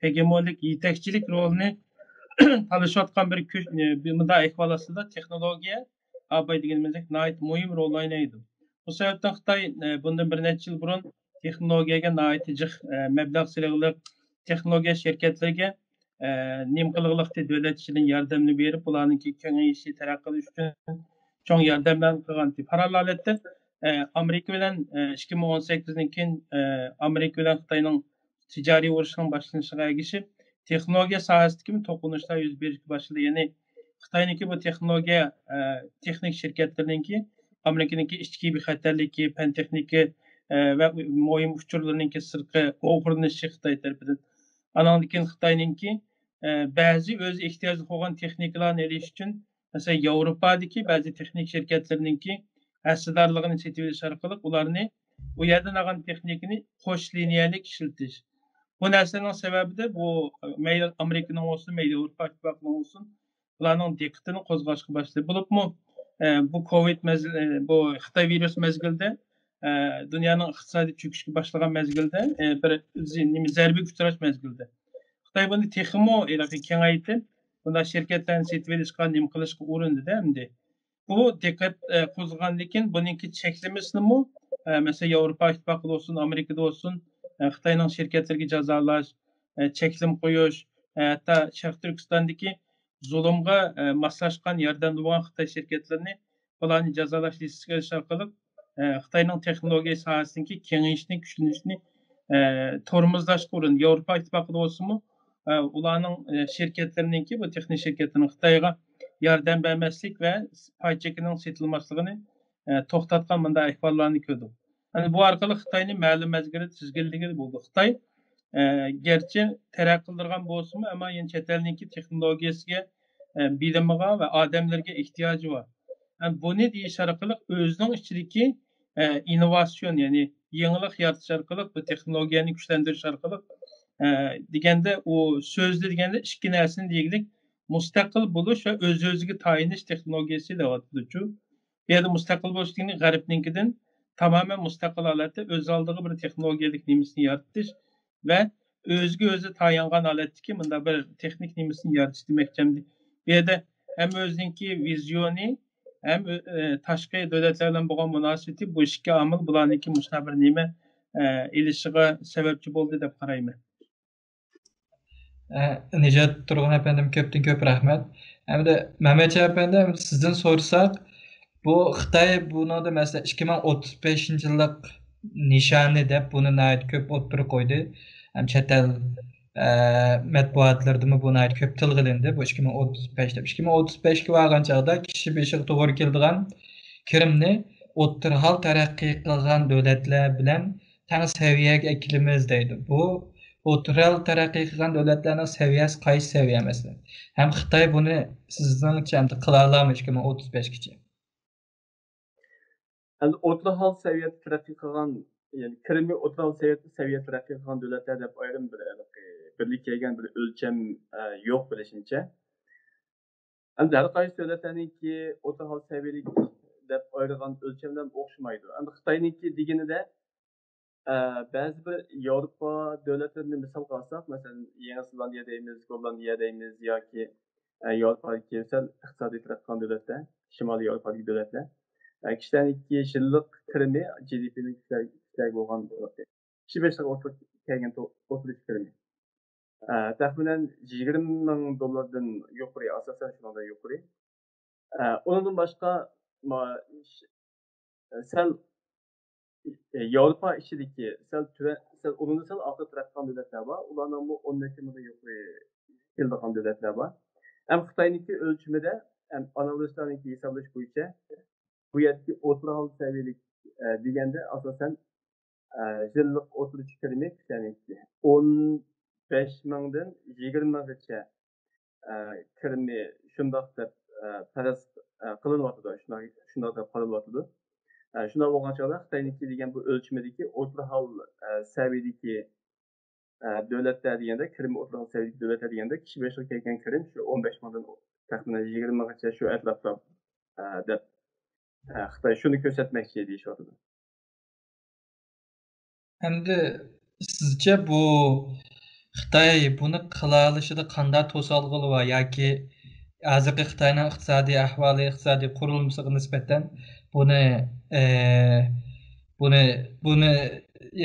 hegemonik yetakchilik rolini talashayotgan bir kuch bunday ahvol ostida texnologiya deganimizdek muhim rol o'ynaydi. Bu sababdan Xitoy bundan bir necha yil burun texnologiyaga mablag' sarflab texnologiya şirketlerine nim qiliqlikda davlat ishidan yordamni berib, ularning kengayishi, taraqqiy qilish uchun çoğun yardımdan kılgan. Paralelette Amerika bilen 2018'den keyin Amerika bilen Xitayning ticari urushining boshlanishga ergishib, texnologiya sohasidagi to'qinishlar yuz berishga boshladi. Ya'ni Xitoyniki bu texnologiya texnik şirketlerinki Amerikaniki ichki bexatarligi, fan texniki ve muhim uçurlarınki sırkı o'g'irlanishi Xitoy tarafidan. Andan keyin Xitoyninki ba'zi o'z ehtiyojli bo'lgan texnikalarni elish uchun mesela Yevropadagi ba'zi texnik şirketlerinki hassadorligini setib olish orqali ularni u yerdan olgan texnikani qo'sh liniyalik ishlatish. Bu narsaning sababi de bu mayli Amerikaning olsun, mayli Yevropa ittifoqining olsun, ularning diqqatini qo'zg'ashga boshladi. Bo'libmi bu Covid bu Xitoy virus mezgilida dünyanın iqtisadi çöküşü başlayan mezgilde bir zarbi uchrash mezgilde. Xitoy buni texmo kengaytib, bunda şirketlarni setib olishga, nima qilishga urindi-da endi. Bu diqqat qo'zg'agan lekin buningki cheklamasini mesela Yevropa ittifoqida olsun, Amerikada olsun Xitoyning şirketlarga jazolash, cheklim qo'yish, hatto Sharq Turkistondagi zulmga moslashgan yordam bo'lgan Xitoy şirketlarini bularni jazolash listasiga olish orqali Xitoyning texnologiya sohasidagi kengayishni, kuchlanishni tormozlashga urindi. Yevropa ittifoqida bo'lsinmi, ularning şirketlerinki bu texnik şirketinin Xitoyga yordam bermaslik ve pay chekining setilmasligini to'xtatgan bunday ahvollarni ko'rdik. Yani bu orqali Xitoyning ma'lum mezgilda tizginligi bo'ldi. Xitoy gerçi taraqqi qildirgan bo'lsinmi, ammo yana chet elniki texnologiyasiga, bilimiga ve odamlarga ehtiyoji var. Yani bunu deyish orqali o'zining ichidagi innovasyon, yani yenilik yaratish orqali bu texnologiyani kuchlantirish orqali deganda u so'zda deganda ikki narsani deylik mustaqil bo'lish va o'z-o'ziga tayinish texnologiyasi deyapti-ku. Bu yerda mustaqil bo'lish degani g'arbninkidan tamamen mustaqil holatda o'z oldiga bir texnologiyalik nimasini yaratish va o'ziga o'zi tayangan holatdagi bunda bir texnik nimasini yaratish demakchimdi. Bu yerda hem o'ziniki vizyoni hem tashqi davlatlar bilan bo'lgan munosabati bu ikki omil bularniki mustabir nima ilishiga sababchi bo'ldi deb qarayman. Nicat Turg'un efendim köpten köp rahmet. Hem de Mehmet efendim sizden sorsak bu Xitoy bunu da mesela 2035 yıllık nişanı deb buni nayt köp o'ttirib qo'ydi. Hem chet el matbuotlarda buni nayt köp tilg'ilindi. Bu 2035 deb. 2035 ga borgan chaqda kishi beshiga to'g'ri keladigan kirimni o'ttir hal taraqqiy qilgan davlatlar bilan teng saviyaga eklimiz deydi. Bu o'tiral taraqqiy qilgan davlatlarning saviyasi qaysi saviya masalan? Hem Xitoy buni sizningcha endi qila oladimi 2035 gacha? Yani o'rta hal seviyede taraqqiy qilgan, yani kirimi o'rta hal seviyede taraqqiy qilgan davlatlar deb ayrim birlik kelgan bir o'lcham yo'q bilishimcha. Endi har qaysi davlatlarniki o'rta hal seviyelik deb ayrilgan o'lchamdan o'xshamaydi. Endi Xitoyniki deganida ba'zi bir Yevropa davlatlarini misol qilsak, masalan, Yangi Zelandiya deymiz, Gollandiya deymiz yoki Yevropadagi iqtisodiy taraqqiy qilgan davlatlar, Shimoliy Yevropadagi davlatlar. Kishilarning 2 yillik kirimi GDP'nin kishilar bo'lgan 25 yil o'tib kelgan o'tirish kirimi. Taxminan $20,000 yuqori, asosan shundan yuqori. Undan boshqa sal Yevropa ichidagi sal undan sal orqa tarafdan davlatlar bor. Ularning bu 12 ming yuqori kelgan davlatlar bor. Ham Xitoyniki o'lchimida ham analistlarniki hisoblash bo'yicha bu yerki o'rta hal seviyelik deganda asosan yillik o'tirish kirimi ya'ni 15 mingdan 20 minggacha kirimi shundoq deb faraz qilinyapti, shundoq deb qaralyapti. Shundoq bo'lgan chog'da Xitoyniki degan bu o'lchimidagi o'rta hal seviyedagi davlatlar deganda kirimi o'rta hal seviyedagi davlatlar deganda kishi beshiga kelgan kirim shu 15 mingdan taxminan 20 minggacha shu atrofda deb Xitoy shuni ko'rsatmoqchi deyishyapti. Endi sizce bu Xitoy buni qila olishida qanday to'salg'il va yoki hozirgi Xitoyning iqtisodiy ahvoli, iqtisodiy qurilmasiga nisbatan buni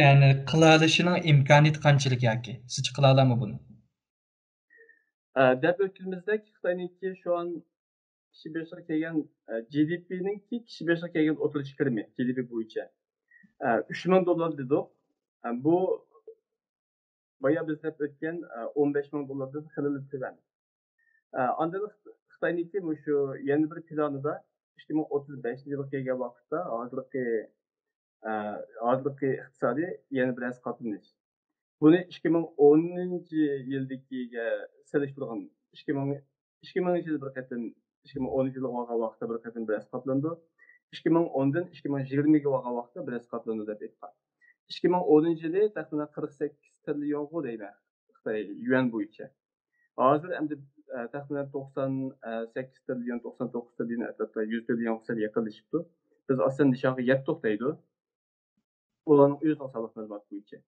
yani qila olishining imkoniyati qanchalik yoki sizcha qila oladimi buni? Deb o'tganimizdek Xitoyniki şu an kishi başına kelgan GDP'nin ki kishi başına kelgan o'tirish kirimi GDP bo'yicha 3000 dollar dedik. Bu bayağı biz hep ötken 15.000 dolardan xilili tuvan. Andan Xitoyniki şu yeni bir planida 2035 yılga kelgan vaqtda hozirgi iqtisodiy yana biraz qatlanish. Buni 2010-yildagiga solishtirgan 2000 yil bir qatim 2010 yilga olgan vaqtda bir qatim biraz qatlandi. 2010dan 2020ga olgan vaqtda biraz qatlandi deb aytgan. 2010 yili taxminan 48 trilyon deyman Xitoy yuan bo'yicha. Hozir endi taxminan 98 trilyon 99 trilyon atrofida 100 trilyon yaqinlashibdi. Biz aslında nishonga yetdik deydi. Ularning o'zining soliq ma'lumot bo'yicha.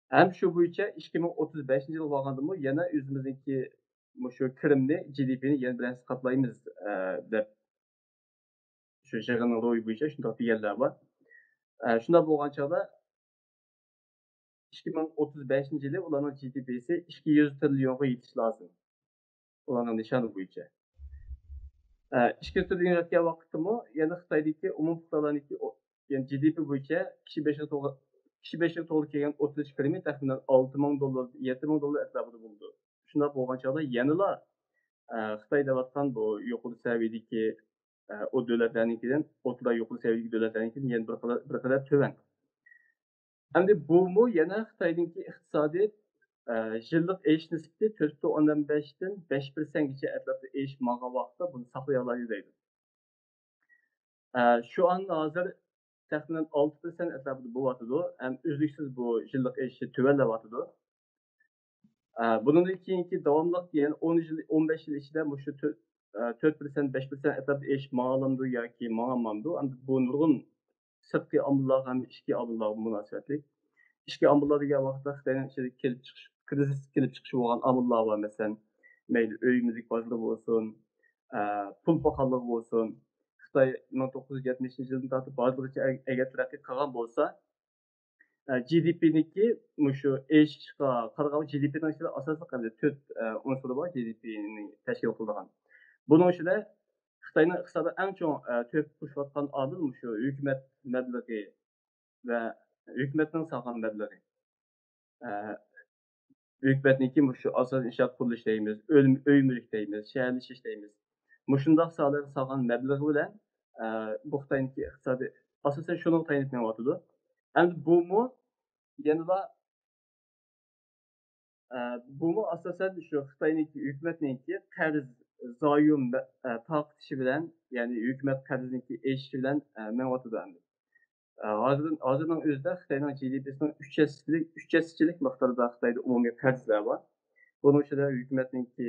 Hem şu bo'yicha 2035 yil bo'lgandimi yana o'zimizniki shu kirimni GDP'ni yana bilan qatlaymiz deb shu yig'inning ro'yi bo'yicha shunday deganlar bor. Shunda bo'lgan chog'da 2035 yili ularning GDP'si 200 trilyonga yetish lozim. Ularning nishoni bo'yicha. 200 trilyon yetgan vaqtimi yana Xitoydagi umum fuqarolarniki yani GDP bo'yicha kishi başına to'g'ri kelgan o'tirish kirimi taxminan 6000 dollar, 7000 dollar atrofida bo'ldi. Shunda bo'lgan chog'da yanada Xitoy davlatdan bu yuqori saviyadagi o davlatlarnikidan, o'rta yuqori saviyadagi davlatlarnikidan yana bir qadar tuvan. Endi bu yana Xitoyningki iqtisodiy yillik eş nisbati 4.15 dan 5%gacha atrofida eş ma'lum vaqtda buni saqlay oladi deydi. Şu an hozir taxminan 6% atrofida bo'lyapti. Ham uzluksiz bu yillik eşi tuvanlayapti. Bundan keyingi davomli yani 10 yil 15 yil ichida shu 4% 5% atrofida eş ma'lumdu yoki ma'lumamdu. Endi bu nurg'un sirtqi omillar ham ichki omillar munosabatli. İchki omillar degan vaqtda Xitoyning ichida kriz kelib chiqishi bo'lgan omillar bor, masalan, mayli uy müzik bozori bo'lsin, pul paxallığı bo'lsin. Xitoy 1970 yıldan tortib hozirgacha agar taraqqiy qilgan bo'lsa, GDP'niki shu eshga qaragan GDP'ning ichida asosiy 4 unsuri bor GDP'ni tashkil qilgan. Buning ichida Xitoyning iqtisodida eng chong to'p qo'shayotgan omil shu hukumat mablag'i va hukumatning saqlan mablag'i. Hukumatniki shu asosan inshoot qurilish deymiz, uy mulk deymiz, shaharlashish deymiz. Mushundaq sohalarga salgan mablag' bilan bu Xitoyniki iqtisodi asosan shuni tayinlayotdi. Endi bumu asosan shu Xitoyniki hukumatniki qarz zoyum taqtishi bilan, ya'ni hukumat qarziniki eshishi bilan menotdi endi. Hozirning o'zida Xitoyning GDP'sining 3%lik miqdorda Xitoyda umumiy qarzlar bor. Bunun ichida hukumatniki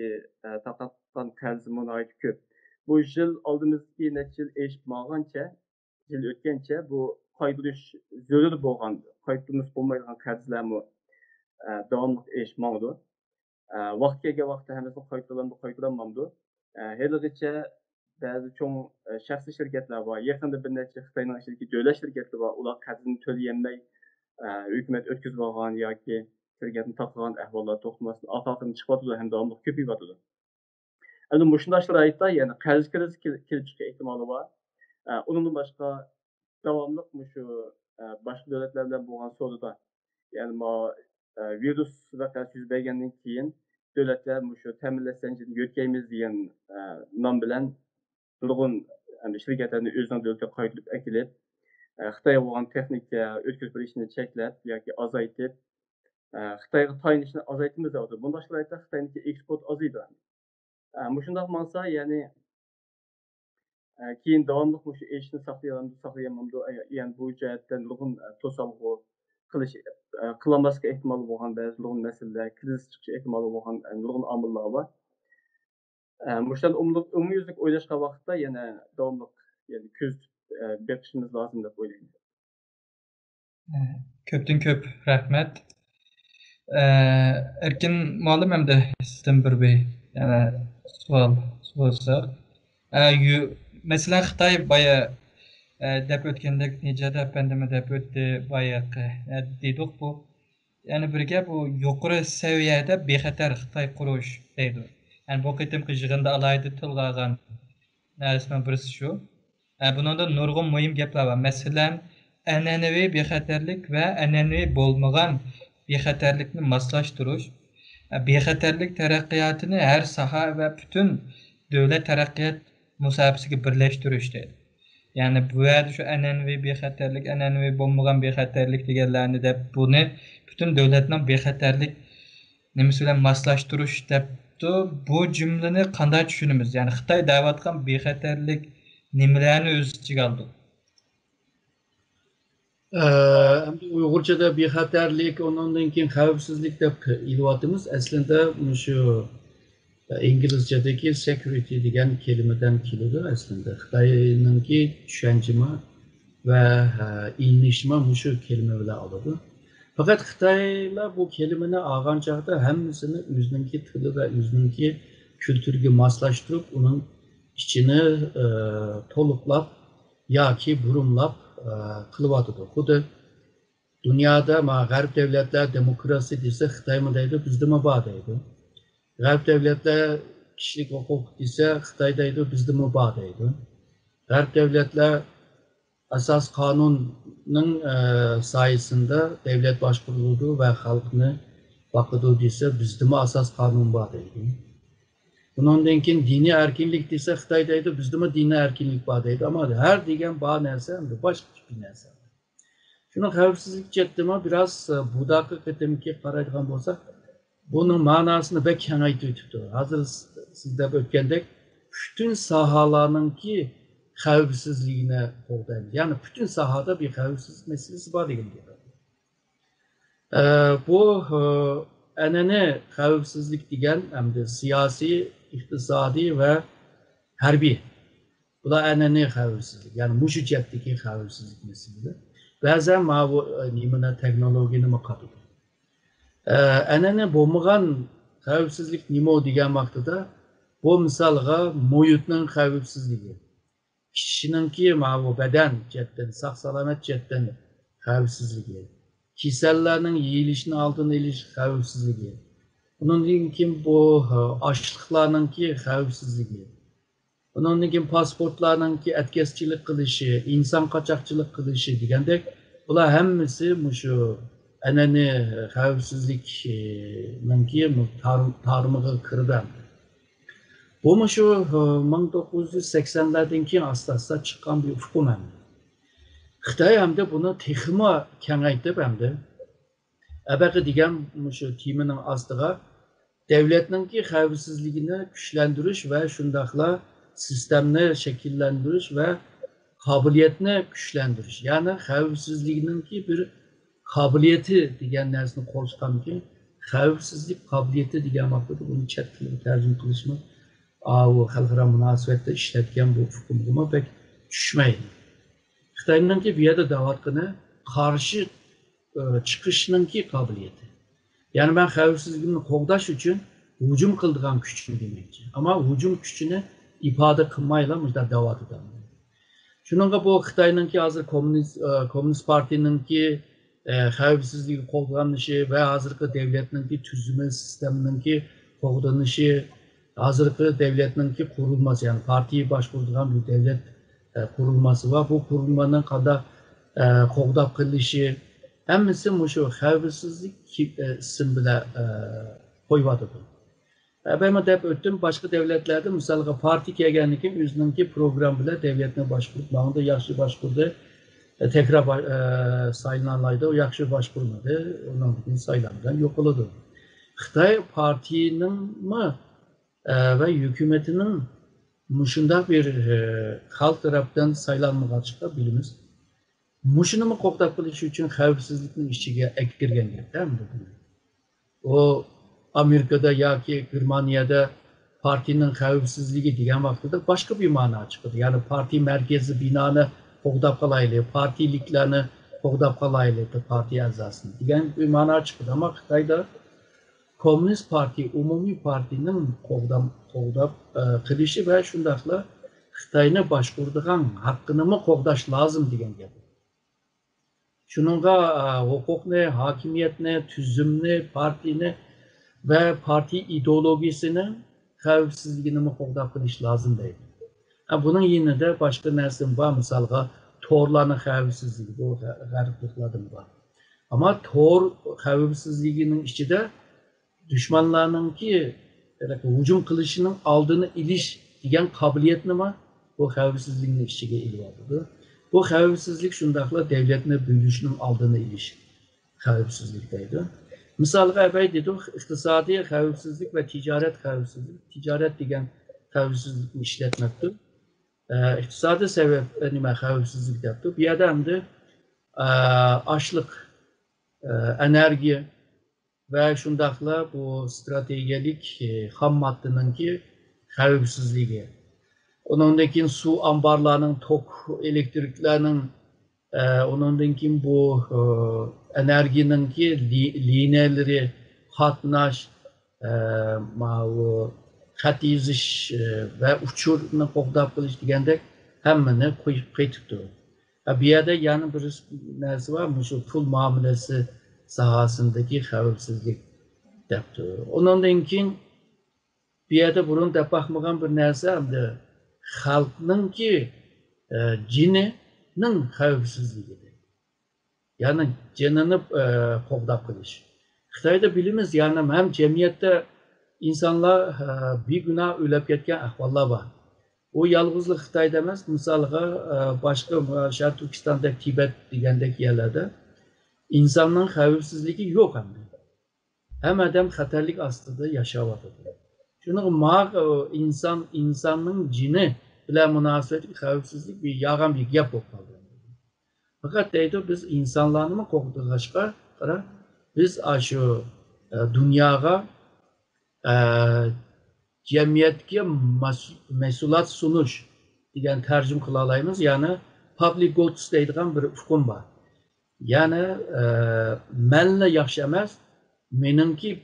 taqatgan qarzi nihoyat ko'p. Bu yil oldimizki necha yil eshib ma'lumcha, yil o'tgancha bu qaydirish zarur bo'lgan, qaydirish bo'lmaydigan qarzlarmi davomli eshitmadi. Vaqt kelgan vaqtda hammasini qaytaranmamdi. Haligacha ba'zi cho'ng shaxsiy shirkatlar bor. Yaqinda bir necha Xitoyning ichidagi davlat shirkatlari bor. Ular qarzini to'layolmay hukumat o'tkazib olgan yoki shirkatni taqilgan ahvollar to'xtamasdan oxirida chiqyapti ham davomli ko'payyapti. Endi mushunday sharoitda yani qarz krizi kelib chiqish ehtimoli bor. Undan boshqa davomli shu boshqa davlatlar bilan bo'lgan savdoda, ya'ni virus vaqasi yuz bergandan keyin davlatlar shu ta'minlash zanjirini yo'tkaymiz degan nom bilan nurg'un shirkatlarni o'zining davlatiga qaytarib akilib, Xitoyga bo'lgan texnika o'tkazib berishni cheklab yoki azaytib, Xitoyga tayinishni azaytimiz deyapti. Bunday sharoitda Xitoyniki eksport azaydi. Mushundaq bo'lsa, ya'ni keyin davomli shu eshni saqlayamamdu, ya'ni bu jihatdan nurg'un to'salg'u qilmasga ehtimoli bo'lgan ba'zi nurg'un masalalar, kriz chiqishi ehtimoli bo'lgan nurg'un omillar bor. Mushdan umumyuzlik o'ylashgan vaqtda yana davomli yani ko'z bekishimiz lozim deb o'ylayman. Ko'pdan ko'p rahmat. Erkin ma'lum hamda sizdan bir yana savol bo'lsa, masalan Xitoy boya deb o'tgandek nejada pandemiya deb o'tdi boyaqi dedik bu. Yani birga bu yuqori saviyada bexatar Xitoy qurish deydi. Yani bu qitimqi yig'inda alayida tilga olgan narsaning birisi shu. Buningda nurg'un muhim gaplar bor. Masalan, an'anaviy bexatarlik va an'anaviy bo'lmagan bexatarlikni moslashtirish, bexatarlik taraqqiyotini har soha va butun davlat taraqqiyot musobaqasiga birlashtirish deydi. Yani bu yerda shu an'anaviy bexatarlik, an'anaviy bo'lmagan bexatarlik deganlarni deb buni butun davlatning bexatarlik nimasi bilan moslashtirish debdi. Bu jumlani qanday tushunamiz? Yani Xitoy da'vatgan bexatarlik nimalarni o'z ichiga oldi? Uyg'urchada bexatarlik, ondan keyin xavfsizlik deb ilyapmiz. Aslında şu İngilizcedeki security degan kelimadan keladi aslında. Xitoyninki tushunchimi va ilinishmi shu kelima bilan oladi. Fakat Xitoylar bu kelimani olgan chog'da hammasini o'zininki tili va o'zininki kültürüge moslashtirib, uning ichini to'liqlab yoki burumlab qilyotidi. Xuddi dunyoda g'arb davlatlar demokrasiya desa Xitoymi deydi, bizdami bor deydi. G'arb davlatlar kishilik huquq desa Xitoy deydi, bizdami bor deydi. G'arb davlatlar asos qonunning soyasida davlat boshqariladi va xalqni boqadi desa bizdami asos qonun bor deydi. Bundan keyin diniy erkinlik desa Xitoy deydi, bizdami diniy erkinlik bor deydi. Ama her degan bor narsa endi boshqa bir narsa. Shuni xavfsizlik chetdimi biraz budaqa qitimga qaraydigan bo'lsak, bunun ma'nosini bek kengaytib o'tibdi. Hozir siz deb o'tgandek, bütün sahalarninki xavfsizligini qo'llaydi. Ya'ni bütün sahada bir xavfsizlik meselesi bor degan gap. Bu an'ana xavfsizlik degan hamda siyosiy, iqtisodiy va harbiy. Bular an'ana xavfsizlik, ya'ni mushu jihatdagi xavfsizlik meselasi. Ba'zan bu nimani texnologiyani qatadi. An'ana bo'lmagan xavfsizlik nima degan vaqtida bu misolga muhitning xavfsizligi, kishininki bu badan jihatdan, sog' salomat jihatdan xavfsizligi, kasallarning yeyilishini oldini olish xavfsizligi, undan keyin bu ochliqlarninki xavfsizligi, undan keyin pasportlarninki atkazchilik qilishi, inson qochoqchilik qilishi degandek, bular hammasi shu an'ana xavfsizlikninki tarmog'iga kirgan. Bu shu 1980'lardan keyin asta-asta chiqqan bir hukm. Xitoy hamda buni texmo kengaytib hamda abaqa degan shu temining ostiga davlatninki xavfsizligini kuchlantirish va shundaqla sistemni shakllantirish va qobiliyatni kuchlantirish. Ya'ni xavfsizlikninki bir qobiliyati degan narsani qo'shganki, xavfsizlik qobiliyati degan vaqtda buni chet tiliga tarjima qilishmi, u xalqaro munosabatda ishlatgan bu hukmga pek tushmaydi. Xitoyninki bu yerda da'vatqini qarshi chiqishninki qobiliyati. Ya'ni ben xavfsizlikni qo'g'dash uchun hujum qiladigan kuchni demoqchi. Ammo hujum kuchini ifoda qilmaylar mujda da'vat etaman. Shuningga bu Xitoyninki hozir kommunist partiyaninki xavfsizligi qo'g'danishi va hozirgi davlatninki tuzumi sistemininki qo'g'danishi, hozirgi davlatninki qurilmasi, ya'ni partiya boshqaradigan bir davlat qurilmasi va bu qurilmaning qanday qo'g'dab qilishi hammasi shu xavfsizlik ism bilan qo'yyotidi. Ben deb o'tdim, boshqa davlatlarda misolga partiya kelgandan keyin o'zininki program bilan davlatni boshqarib, ma'noda yaxshi boshqardi, tekrar saylanlaydı, o yaxshi boshqarmadi, undan keyin saylandan yo'qoladi. Xitoy partiyaning va hukumatining shunday bir xalq tarafdan saylanmaganchiqqa bilamiz. Mushuni qo'g'dab qilish uchun xavfsizlikning ichiga kirgan gapda. O Amerikada yoki Germaniyada partiyaning xavfsizligi degan vaqtida boshqa bir ma'no chiqadi. Ya'ni partiya markaziy binoni qo'g'dab qolaylik, partiyaliklarni qo'g'dab qolaylik, partiya a'zosini degan bir ma'no chiqadi. Ammo Xitoyda Komünist Parti, umumiy partiyaning qo'g'dab qilishi va shundaqla Xitoyni boshqaradigan haqqini qo'g'dash lozim degan gap. Shuningga huquqni, hokimiyatni, tuzumni, partiyani ve parti ideolojisini xavfsizligini qo'llab qilish lozim deydi. Bunun yine de başka nersin var, misalga torlarının xavfsizligi, bu garipliklardan var. Ama tor xavfsizliginin içinde düşmanlarının ki hücum kılışının aldığını iliş diyen kabiliyetini var, bu xavfsizliğinin içine ilgilidir. Bu xavfsizlik şundakla devletin büyüyüşünün aldığını iliş xavfsizlikteydi. Misalga evvel dedik, iktisadi xavfsizlik ve ticaret xavfsizlik. Ticaret diyen xavfsizlikni işletmektir. İktisadi sebeplerine xavfsizlik yaptı. Bir adam da açlık, enerji ve şundakla bu stratejik ham maddenin ki xavfsizliği. Onundakin su ambarlarının, tok elektriklerinin, onundakin bu enerjinin ki lineleri, hatnaş, xat yezish ve uçurni qo'llab qilish degandek hammani qaytib turdi. Bu yerda yana bir narsa bor, shu pul muomalasi sohasindagi xavfsizlik debdi. Undan keyin bu yerda burun deb baxmagan bir narsa hamda xalqninki jinining xavfsizligi. Yani canini qo'llab qilish. Xitoyda bilimiz yani hem cemiyette İnsanlar bir günah ölüp ketken ahvallar var. O yalnızlık Xitay'da emas, misalga başka Şarkı Türkistan'da, Tibet degandek yerlerde insanların xavfsizligi yok hem de. Hem adam xatarlik astida yaşayapti. Şunu insanın cini bilen münasebetli xavfsizlik bir yağan bir gap bo'lib qoldi. Fakat deydi biz insanlarni qo'rqitishga qara biz şu dünyaya cemiyetke mesulat sunuş degan tercüm kılalayımız. Yani public goods deydigan bir hukm var. Yani menle yaxshi emas, meningki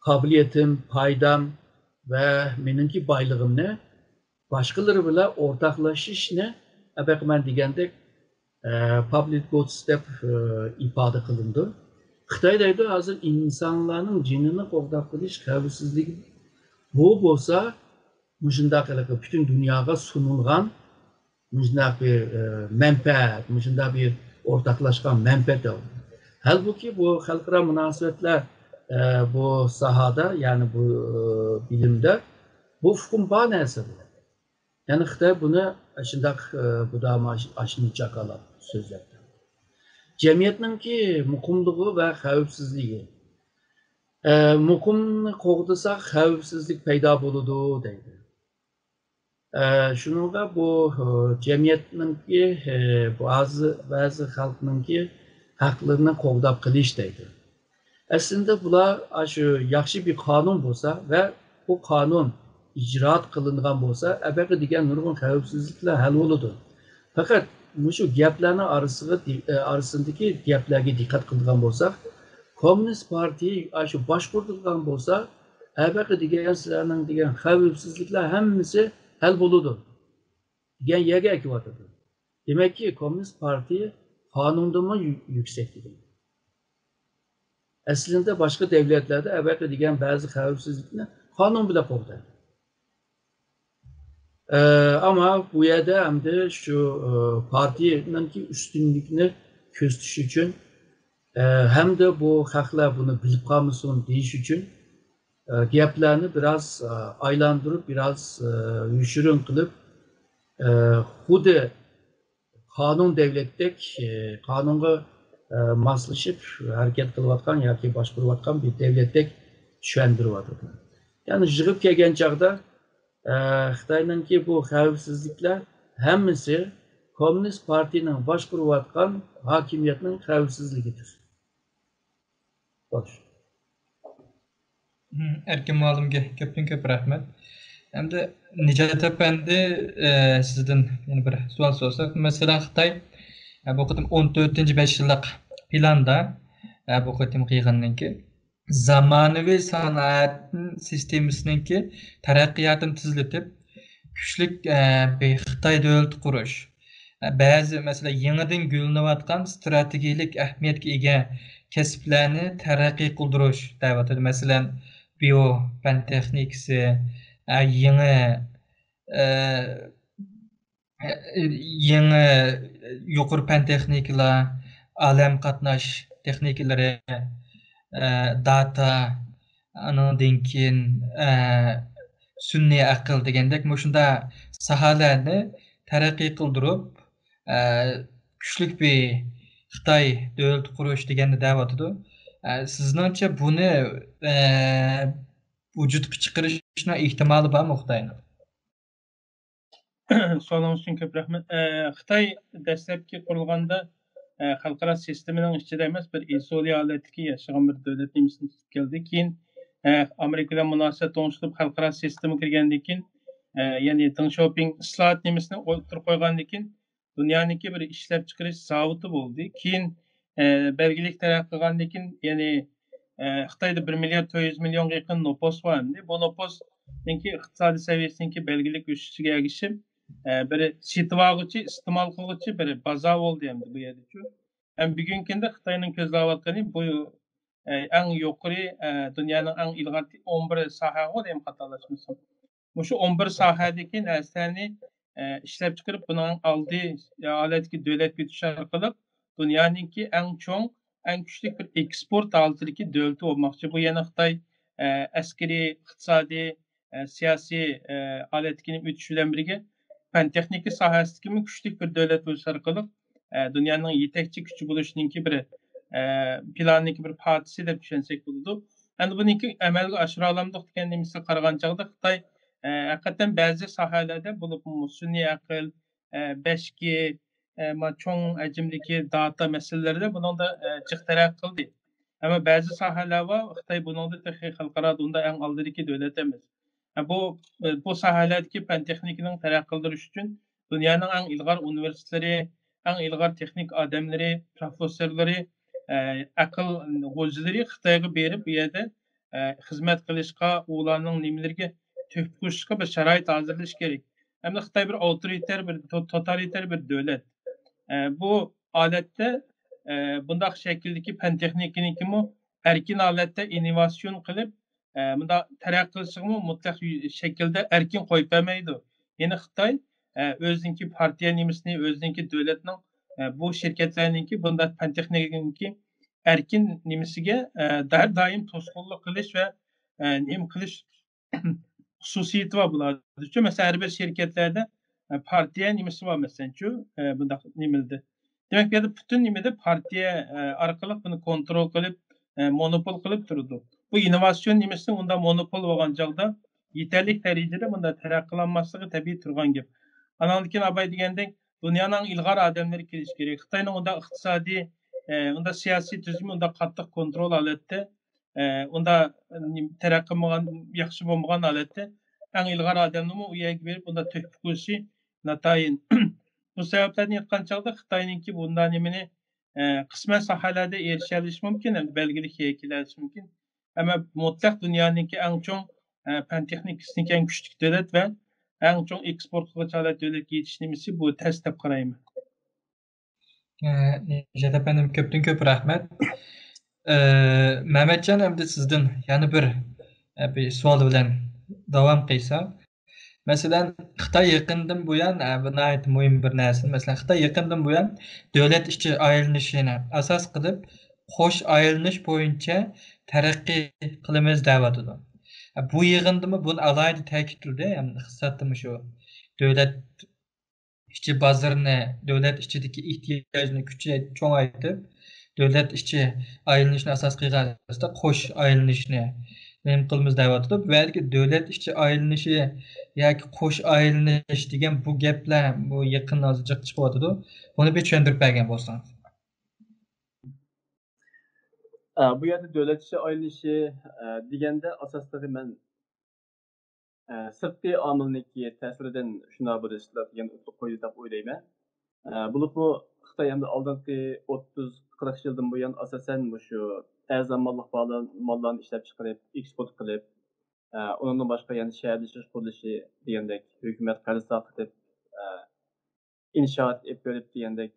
kabiliyetim, paydam ve meningki bayligimni başkaları bilan o'rtoqlashishni men degandek public goods deb ifoda qilindi. Xitoydaydı hazır insanların cinini qo'llab qilish xavfsizligi bu bo'lsa, shunday bütün dünyaya sunulgan shunday bir menfaat, shunday bir o'rtoqlashgan menfaat. Halbuki bu xalqaro munosabatlar bu sahada yani bu bilimde bu hukm bor narsa. Yani Xitoy buni shunday budama aşınacak alan sözler. Cemiyetinki mukumluğu ve xavfsizliği. Mukumni qo'g'disak xavfsizlik paydo bo'ladi deydi. Shunga bu cemiyetninki bazı xalqninki haqlarini qo'g'dab qilish deydi. Aslında bular şu yaxshi bir qonun bo'lsa ve bu qonun icraat qilingan bo'lsa, albatta degan nurg'un xavfsizliklar hal bo'ladi. Fakat şu gaplarning arasındaki gaplarga dikkat qilgan bo'lsak, Komünist Partiya şu boshqurtilgan bo'lsa, albatta degan sizlarning degan xavfsizliklar hammasi hal bo'ladi. Degan yerga kelyapti. Demek ki Komünist Partiya qonundan yüksek degan. Aslında başka devletlerde albatta degan bazı xavfsizlikni qonun bilan qo'llaydi. Ama bu yerde hem de şu partiyenin ki üstünlükünü köstüş için hem de bu halklar bunu bilip kalmasın deyiş için gaplarını biraz aylandırıp biraz yüşürün kılıp hude kanun devlettek kanunga maslaşıp hareket kılıvatkan ya ki başvuruvatkan bir devlettek düşendirvatır. Yani jığıp kelgen çağda Xitoyninki bu xavfsizliklar hammasi Komünist Partiyaning boshqarayotgan hokimiyatning xavfsizligidir. Xo'sh. Erkin muallimga ko'p rahmat. Endi Nijat apandi sizdan yana bir savol so'rasak, masalan Xitoy bu qatim 14-5 yillik planda bu qatim qilgandan zamonaviy sanoat sistemasininki taraqqiyotini tezlatib kuchlik bir Xitoy davlati qurish, ba'zi masalan yangidan gullanayotgan strategik ahamiyatga ega kasblarni taraqqiy qildirish deyapti. Masalan biyo fan texnikasi, yangi yangi yuqori fan texnikalar, alam qatnash texnikalari, data, andan keyin sun'iy aql degandek shunda sohalarni taraqqiy qildirib, kuchli bir Xitoy davlat qurish deganni da'votidir. Sizningcha buni vujudga chiqarishning ehtimoli bormi Xitoyning? So'ning uchun ko'p rahmat. Xitoy dastlabki qurilganda xalqaro sistemaning ichida emas, bir izoliya holatdagi yashagan bir davlat emasini tutib keldi. Keyin Amerika bilan munosabat o'ngishtirib xalqaro sistemaga kirgandan keyin, ya'ni Deng Xiaoping islohot nemisini o'tirib qo'ygandan keyin dunyoniki bir ishlab chiqarish zavodi bo'ldi. Keyin belgilik taraqqiy qilgandan keyin, ya'ni Xitoyda 1 milliard 400 millionga yaqin nüfus var. Bu nüfusninki iqtisodiy saviyasiniki belgilik o'sishiga ergishib, bir setib iste'mol qiluvchi bir baza bo'ldi endi bu yerda. Ham bugungi kunda Xitoyning ko'zlayotgani bu eng yuqori dunyoning eng ilg'or 11 sohaga deb qatorlashmasam. Shu 11 sohadagi narsalarni ishlab chiqarib, buning oldi holatga davlat yutish orqali dunyoninki eng cho'ng, eng kuchli bir eksport holatidagi davlat bo'lmoqchi. Bu yana Xitoy askariy, iqtisodiy, siyosiy holatga o'tish bilan birga fan texnika sohasidagi kuchli bir davlat bo'lish orqali dunyoning yetakchi kuchi bo'lishninki bir planning bir partisi deb tushunsak bo'ladi. Endi buniki amalga oshira olamdik degan nimasiga qaragan chog'da Xitoy haqiqatan ba'zi sohalarda bo'lib sun'iy aql, 5G, cho'ng hajmdagi data masalalarida buningda jiq taraqqiy qildi. Ammo ba'zi sohalar bor, Xitoy buningda xalqaro unda eng oldidagi davlat emas. Bu sohalardagi fan texnikaning taraqqiy qildirish uchun dunyoning eng ilg'or universitetlari, eng ilg'or texnik odamlari, professorlari, aql g'o'zilari Xitoyga berib, bu yerda xizmat qilishga, ularning nimalarga töhfə qo'shishga bir sharoit hozirlash kerak. Hamda Xitoy bir avtoriter, bir totalitar bir davlat. Bu holatda bundaq shakldagi fan texnikanikimi erkin holatda innovatsion qilib, bunda taraqqiy qilishimi mutlaq shaklda erkin qo'yib bermaydi. Ya'ni Xitoy o'ziniki partiya nimasini, o'ziniki davlatning bu şirketlarninki bunda fan texnikaninki erkin nimasiga doim to'sqinlik qilish va nima qilish xususiyeti var bularda. Mesela her bir şirketlerde partiye nimesi var mesela bunda nimildi. Demek ki bütün nimede partiye arkalık bunu kontrol kılıp monopol kılıp durdu. Bu inovasyon nimesinin bunda monopol olan çağda yeterlik derecede bunda terakkilanmaslığı tabii turgan gibi. Analikin abay degenden dünyanın ilgar adamları kiriş gerek. Xitayning onda iqtisodiy, onda siyosiy tuzumi, onda qattiq kontrol holatda, onda taraqqiy qilmagan, yaxshi bo'lmagan holatda eng ilg'or odamni u yerga berib, unda töhfə qo'yishi natayin. Bu sabablarni aytgan chog'da Xitoyninki bundan nimani qisman sohalarda erisha olish mumkin, belgilik kelishim mumkin. Ammo mutlaq dunyoniki eng cho'ng fan texnikasiniki eng kuchli davlat va eng cho'ng eksport qiluvchi davlatga yetish nimasi bu test deb qarayman. Nejat efendim köpten köp rahmet. Mehmetcan endi sizden yani bir sual bilen devam qilsam. Masalan, Xitoy yaqindan buyon bu nihoyat muhim bir narsa. Masalan, Xitoy yaqindan buyon davlat ishchi aylanishini asos qilib, qo'sh aylanish bo'yicha taraqqiy qilamiz deyapti. Bu yig'indimi buni alohida ta'kidladi, ya'ni hisobotimi shu davlat ishchi bozorini, davlat ishchidagi ehtiyojni cho'ngaytirib, davlat ishchi aylanishni asos qilgan qo'sh aylanishni nima qilamiz deyapti. Balki davlat ishchi aylanishi yoki qo'sh aylanish degan bu gaplar bu yaqin hozir jiq chiqyapti. Buni bir tushuntirib bergan bo'lsangiz. Bu yerda davlat ishchi aylanishi deganda asoslig'i men sirtqi omilniki ta'siridan shuna bo'lishlar degan uqib qo'ydi deb o'ylayman. Bulubmu Xitoy endi oldingi 30-40 yildan buyon asosan shu arzon mollarni ishlab chiqarib, eksport qilib, undan boshqa yana shaharlashish qurilishi degandek hukumat qarz taqib inshoot olib berib degandek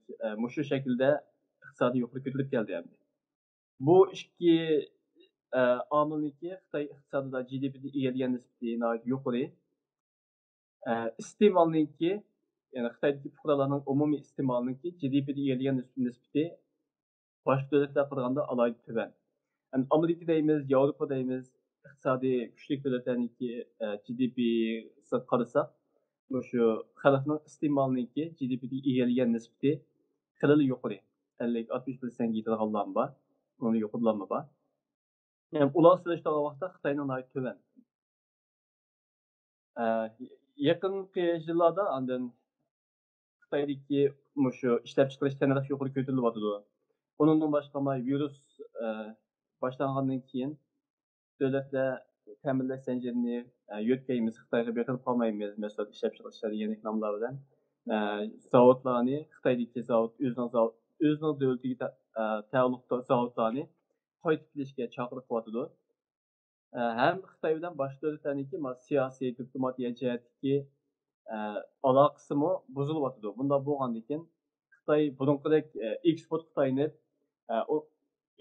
shu shaklda iqtisodiy yuqori ko'tarib keldi endi. Bu ikki amilniki Xitoy iqtisodida GDP'de egilgan nisbati yuqori. İste'molniki, ya'ni Xitoydagi fuqarolarning umumiy iste'molniki GDP'de egilgan nisbati boshqa davlatlarga qaraganda alohida tuban. Yani Amerika deymiz, Yevropa deymiz, iqtisodiy kuchli davlatlarniki GDP'si qarasak, shu xalqning iste'molniki GDP'de egilgan nisbati xilli yuqori. 50-60% yetadiganlar bor, uni yuqorilarmi bor. Yani ular silishtirgan vaqtda Xitoyning alohida tuban. Yaqinqi yillarda andan Xitoydagi shu ishlab chiqarish tannarxi yuqori ko'tarilyapti. Bundan boshqa virus boshlangandan keyin davlatlar ta'minlash zanjirini yo'tmaymiz, Xitoyga beqilib qolmaymiz, masalan ishlab chiqarishlar degan nomlar bilan zavodlarni Xitoydagi zavod o'zining davlatiga taalluqli zavodlarni qaytib kelishga chaqiryapti. Hem Xitoy bilan boshqa davlatlarniki siyosiy, diplomatiya jihatdagi aloqasi buzilyapti. Bunda bo'lgandan keyin Xitoy burunqidek eksport Xitoyni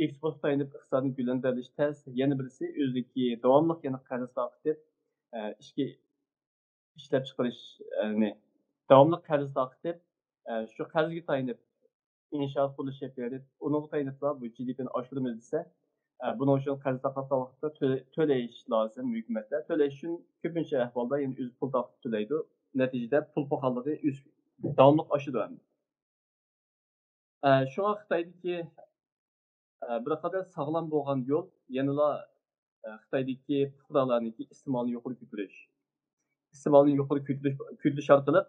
iqtisodni gullantirish tez, yana birisi o'zidagi davomli yana qarz taqib ishga ishlab chiqarishni davomli qarz taqib shu qarzga tayanib inşaat qurilish yapıyordu. Onun tayanıpla bu GDP'ni aşırımız ise bunun için qarz taqib vaqtda töleyiş lazım hükümetler. Töleyiş için köpünçe ahvalda yani üz pul taqib töleydi. Neticede pul pahalığı davomli aşırı önemli. Şu an Xitoydagi bir qadar sağlam bo'lgan yo'l yanıla Xitoydagi fuqarolarniki iste'molni yuqori ko'tarish. İste'molni yuqori ko'tarish orqali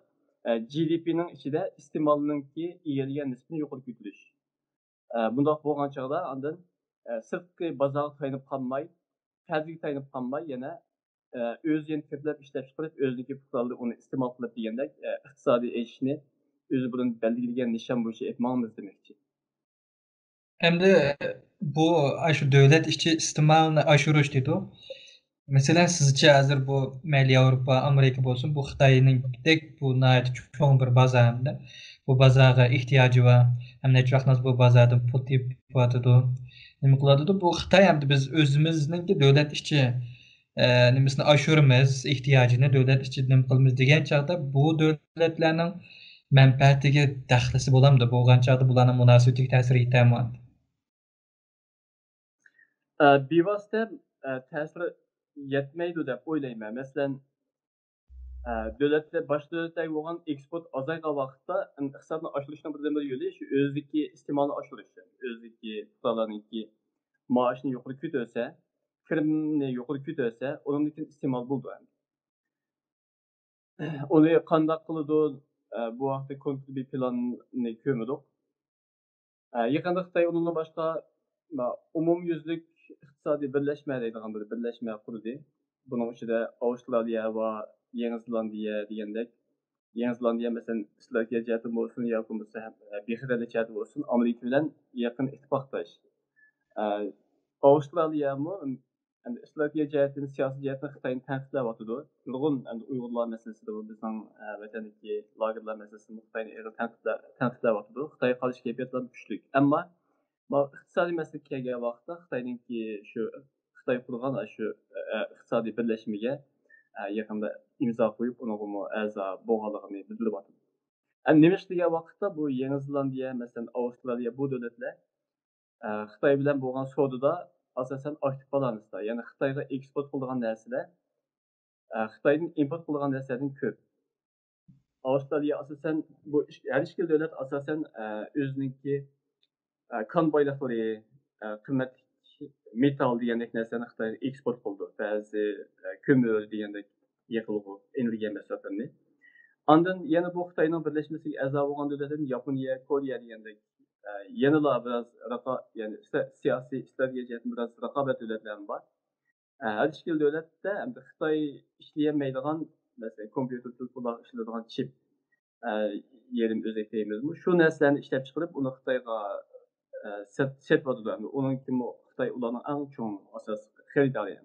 GDP'ning ichida iste'molninki egilgan nisbini yuqori ko'tarish. Bundoq bo'lgan chog'da ondan sirtqi bozorga tayanib qolmay, qarzga tayanib qolmay yana o'zi yana ko'plab ishlab chiqarib, o'zidagi fuqarolar uni iste'mol qilib degandek iqtisodiy o'sishni o'zi bilan belgilagan nishon bo'yicha aytmoqmiz demoqchi. Endi bu shu davlat ishchi iste'molni oshirish deydi. Masalan, sizcha hozir bu mayli Yevropa, Amerika bo'lsin, bu Xitoyningdek bu nihoyat cho'ng bir bozorda bu bozorga ehtiyoji va ham necha vaqtdan bu bozordan pul tepyotidi. Nima qiladi? Bu Xitoy hamda biz o'zimizningki davlat ishchi nimasini oshiramiz, ehtiyojini davlat ishchi nima qilamiz degan chog'da bu davlatlarning manfaatiga daxlisi bo'lamdi. Bo'lgan chog'da bularning munosabatiga ta'sir etmaydi. Bevosita ta'sir yetmaydi deb o'ylayman. Masalan, davlatlar boshqa davlatlarga bo'lgan eksport azaygan vaqtda iqtisodni oshirishning bir yo'li shu o'zidagi iste'molni oshirish. O'zidagi fuqarolarningki maoshini yuqori ko'tarsa, kirimni yuqori ko'tarsa, undan keyin iste'mol bo'ldi. Uni qanday qiladi? Bu vaqtda konkret bir planni ko'rmadik. Yaqinda Xitoy undan boshqa umumyuzlik iqtisodiy birlashma deydigan bir birlashma qurdi. Bunun ichida Avstraliya va Yangi Zelandiya degandek, Yangi Zelandiya masalan Slovakkiya jihati bo'lsin yoki bo'lmasa Bexrada jihati bo'lsin, Amerika bilan yaqin ittifoqdosh. Avstraliya Slovakkiya jihatini siyosiy jihatdan Xitoyni tanqidlayapti. Nurg'un Uyg'urlar masalasida bizning vatandagi lagerlar masalasida Xitoyni tanqidlayapti. Xitoy qolish kayfiyatlari kuchli. Ammo iqtisodiy masalaga kelgan vaqtda Xitoyningki shu Xitoy qurgan shu iqtisodiy birlashmaga yaqinda imzo qo'yib, unga a'zo bo'lganligini bildiryapti. Nima ish degan vaqtda bu Yangi Zelandiya, masalan Avstraliya bu davlatlar Xitoy bilan bo'lgan savdoda asosan aktiv balansda, ya'ni Xitoyga eksport qilgan narsalar Xitoydan import qilgan narsalardan ko'p. Avstraliya asosan bu har ikki davlat asosan o'zininki kan boyliqlari, qimmatli metal degandek narsani Xitoyga eksport qildi. Ba'zi ko'mir degandek yaqilg'u energiya mahsulotlarini. Ondan yana bu Xitoyning birlashmasiga a'zo bo'lgan davlatlar Yaponiya, Koreya degandek yanıla biraz yani siyasi strateji biraz raqobat davlatlar bor. Har ikki davlatda hamda Xitoy ishlamaydigan masalan kompyuter telefonlar ishlaydigan chip yerim o'zakdaymizmi? Shu narsalarni ishlab chiqarib, uni Xitoyga setvatdi. Onun kimi Xitoy ularning eng cho'ng asosiy xaridori.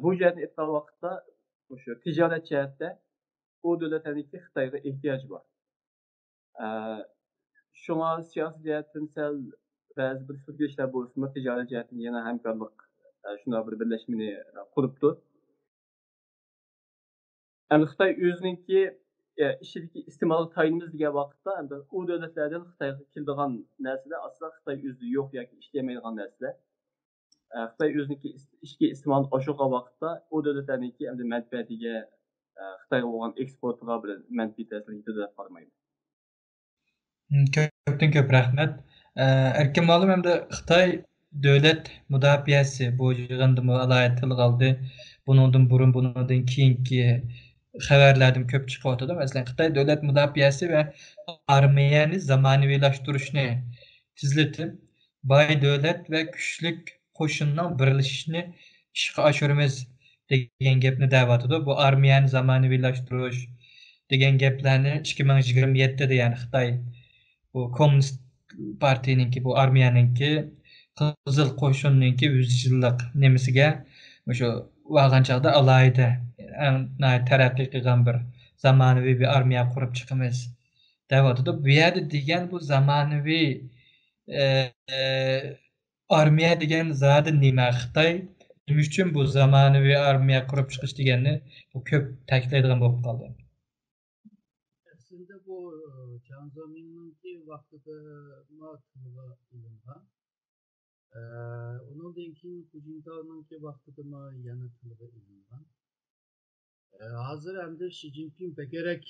Bu jihatni aytgan vaqtda o'sha tijorat jihatda u davlatlarniki Xitoyga ehtiyoji bor. Şuna siyasi cihetten sel ba'zi bir sürgüçler bo'lsin, tijorat jihatdan yana hamkorlik shunday bir birlashmani quribdi. Endi Xitoy o'zininki ishidagi iste'mol tayinimiz degan vaqtda endi u davlatlardan Xitoyga keladigan narsalar aslida Xitoy o'zida yo'q yoki ishlamaydigan narsalar. Xitoy o'zininki ishga iste'mol oshirgan vaqtda u davlatlarniki endi manfaatiga Xitoyga bo'lgan eksportiga bir manfiy ta'sir etadi deb qaramaydi. Ko'pdan ko'p rahmat. Erkin ma'lum hamda Xitoy davlat mudofaasi bu yig'indimi alohida tilga oldi. Bundan burun, bundan keyingi xabarlardan ko'p chiqyotdi. Masalan, Xitoy davlat mudofaasi va armiyani zamonaviylashtırishni tezlatib, boy davlat va kuchli qo'shinning birlashishini ishga oshiramiz degan gapni da'vatida. Bu armiyani zamonaviylashtirish degan gaplarni 2027'de yani Xitoy bu Komünist Partiyanınki, bu armiyanınki, Qızıl Qo'shinninki 100 yillik nemisiga o'sha vaqan chaqda alayda taraqqiy qilgan bir zamonaviy bir armiya qurib chiqamiz deyapti. Bu yerda degan bu zamonaviy armiya degan zodi nima? Xitoy nima uchun bu zamonaviy armiya qurib chiqish deganni bu ko'p ta'kidlaydigan bo'lib qoldi. Aslında bu Jiang Zemin'inki vaxtida tilga ilingan. Ondan keyin Hu Jintao'nunki vaxtida yana tilga ilingan. Hazır endi Xi Jinping bekerek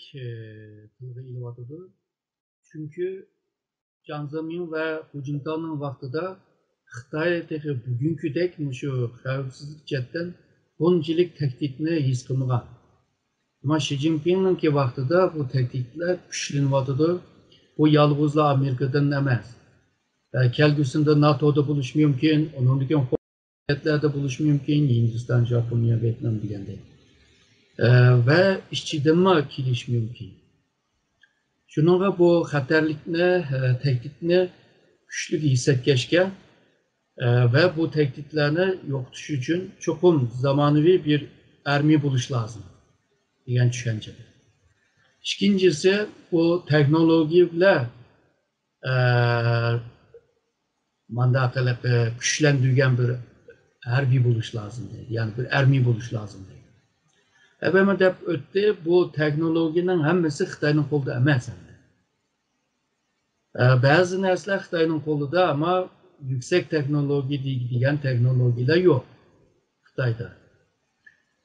tilga ilyapti. Çünkü Jiang Zemin ve Hu Jintao'nun vaxtida Xitoy bugünküdek şu xavfsizlik jihatdan bunchilik tahdidni his qilmagan. Ama Xi Jinping'inki vaxtida bu tehditler güçleniyordu. Bu yalnızla Amerika'dan emas. Kelgüsünde NATO'da buluş mümkün, onundaki devletlerde buluş mümkün, Hindistan, Japonya, Vietnam degende. Ve işçidenme kiliş mümkün. Şununla bu xatarlikni, tehditni güçlü hissetkeşke ve bu tehditlerini yo'qotish uchun çokum zamonaviy bir armiya buluş lazım. Degan tushunchada. İkincisi bu teknoloji bilan mandatını güçlendirgen bir harbiy buluş lazım deydi. Yani bir armiya buluş lazım deydi. Efendim deb o'tdi, bu teknolojinin hammasi Xitoyning qo'lida emas. Ba'zi narsalar Xitoyning qo'lida, ama yüksek teknoloji degan teknolojilar yo'q Xitoyda.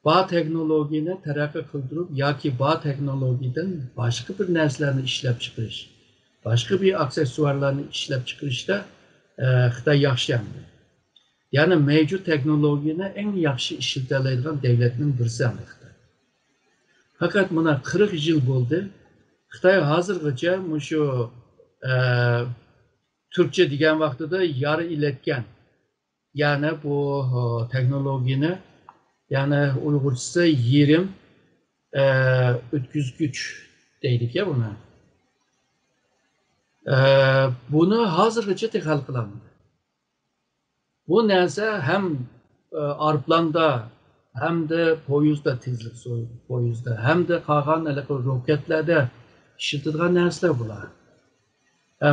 Bağ teknolojini terakki kıldırıp yoki bağ teknolojiden başka bir narsalarni ishlab chiqarish, başka bir aksesuarlarni ishlab chiqarishda Xitoy yaxshi hamdi. Yani mevcut teknolojini en yaxshi ishlatalaydigan devletning birisi Xitoy. Fakat buna 40 yıl bo'ldi. Xitoy hozirgacha shu Türkçe degan vaqtida yarı iletken, yani bu teknolojini, yani Uygurcası yerim ötküzgüç deydik ya buna. Bunu hazırlıca tekrar kılandı. Bu neyse hem arplanda hem de poyuzda tezlik poyuzda hem de kalkan roketlerde işitildiğin nesler bunlar.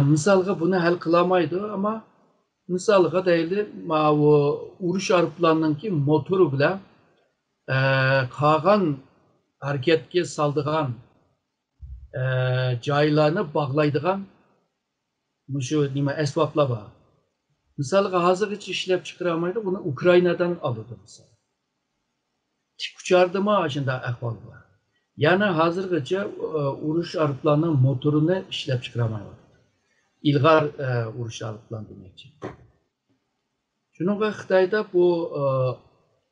Misalga bunu hal kılamaydı ama misalga değil, o uruş arplanının ki motoru bile kalkan hareketke saldığan caylarını bağlaydıgan şu nime esvapla var. Misalga hazır hiç işlep çıkaramaydı, bunu Ukrayna'dan alırdı mesela. Tik uçardıma ağacında ahval var. Yani hazırgacha uruş arplarının motorunu işlep çıkaramaydı. İlgar uruş arplan demekçi. Şununla Xitoyda bu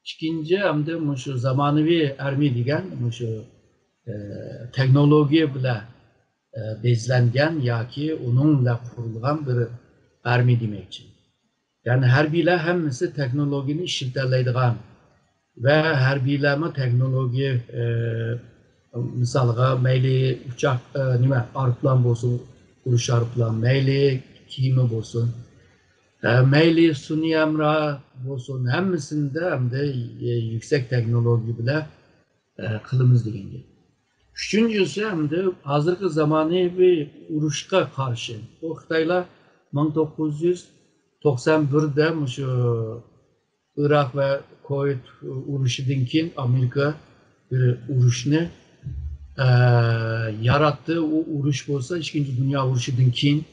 ikinci hem de şu zamonaviy armiya degan şu teknoloji bilan bezlangan yoki uningla qurilgan bir armiya demekçi. Yani harbiylar hammasi teknolojini ishlatalaydigan ve harbiylarmi teknoloji misalga mayli uçak nima arplan bo'lsin, urush arplan, mayli kiyimi bo'lsin, mayli sun'iy amra bo'lsin, hammasida hamda yüksek teknoloji bilan qilamiz degan gap. Üçüncüsü hamda hozirgi zamonaviy urushga qarshi bu Xitoylar 1900 91'de şu Irak ve Kuveyt uruşidan keyin Amerika bir uruşni yarattı. O uruş bolsa Ikkinchi Dünya urushidan keyin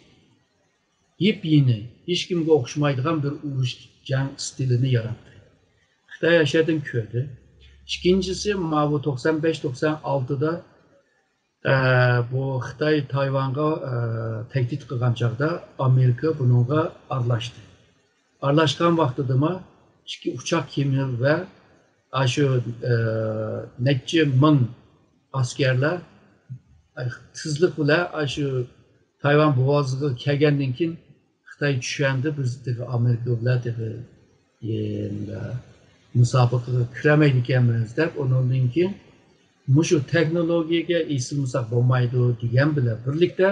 yepyeni, hech kimga o'xshamaydigan bir urush jang stilini yarattı. Xitoy yashadan ko'rdi. Ikkinchisi bu 95-96'da bu Xitoy Tayvanga tehdit qilgan chog'da Amerika bunga aralashdi. Aralashgan vaqtida ikki uçak kemi ve shu necha ming askerler tezlik bilan shu Tayvan boğazıga kelgandan keyin Xitoy tushundi biz Amerika bilan musobaqaga kiramaydi ekanmiz deb undan keyin shu texnologiyaga esilmasak bo'lmaydi degan bilan birlikda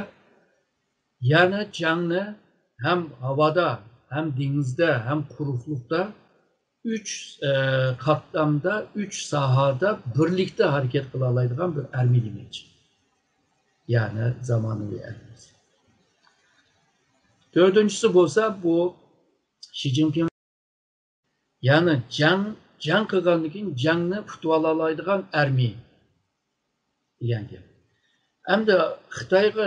yana jangni hem havada hem denizde hem quruqlikda 3 katlamda 3 sahada birlikte hareket qila oladigan bir armiya demoqchi. Yani zamonaviy armiya. Dördüncüsü bo'lsa bu Xi Jinping yani jang qilgandan keyin jangni tutib ola oladigan armiya degan gap. Hamda Xitoyga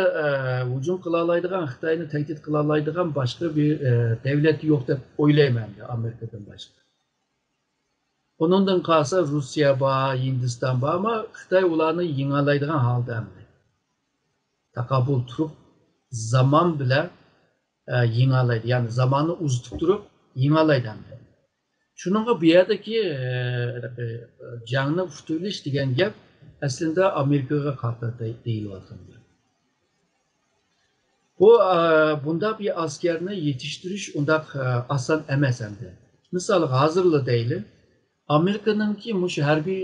hujum qila oladigan, Xitoyni tahdid qila oladigan boshqa bir davlat yo'q deb o'ylayman Amerikadan boshqa. Onundan kalsa Rusya var, Hindistan var ama Xitoy ularni yengalaydigan holda endi. Takabul turup zaman bile yengalaydi. Yani zamanı uzatib turib yengalaydi endi. Shuningga bu yerdagi jangni tutilish degan gap aslında Amerikaga qarshi deyilyapti. Bunda bir askerini yetiştirish undaq asan emas endi. Misal hozirla deyli Amerika'nınki muş harbiy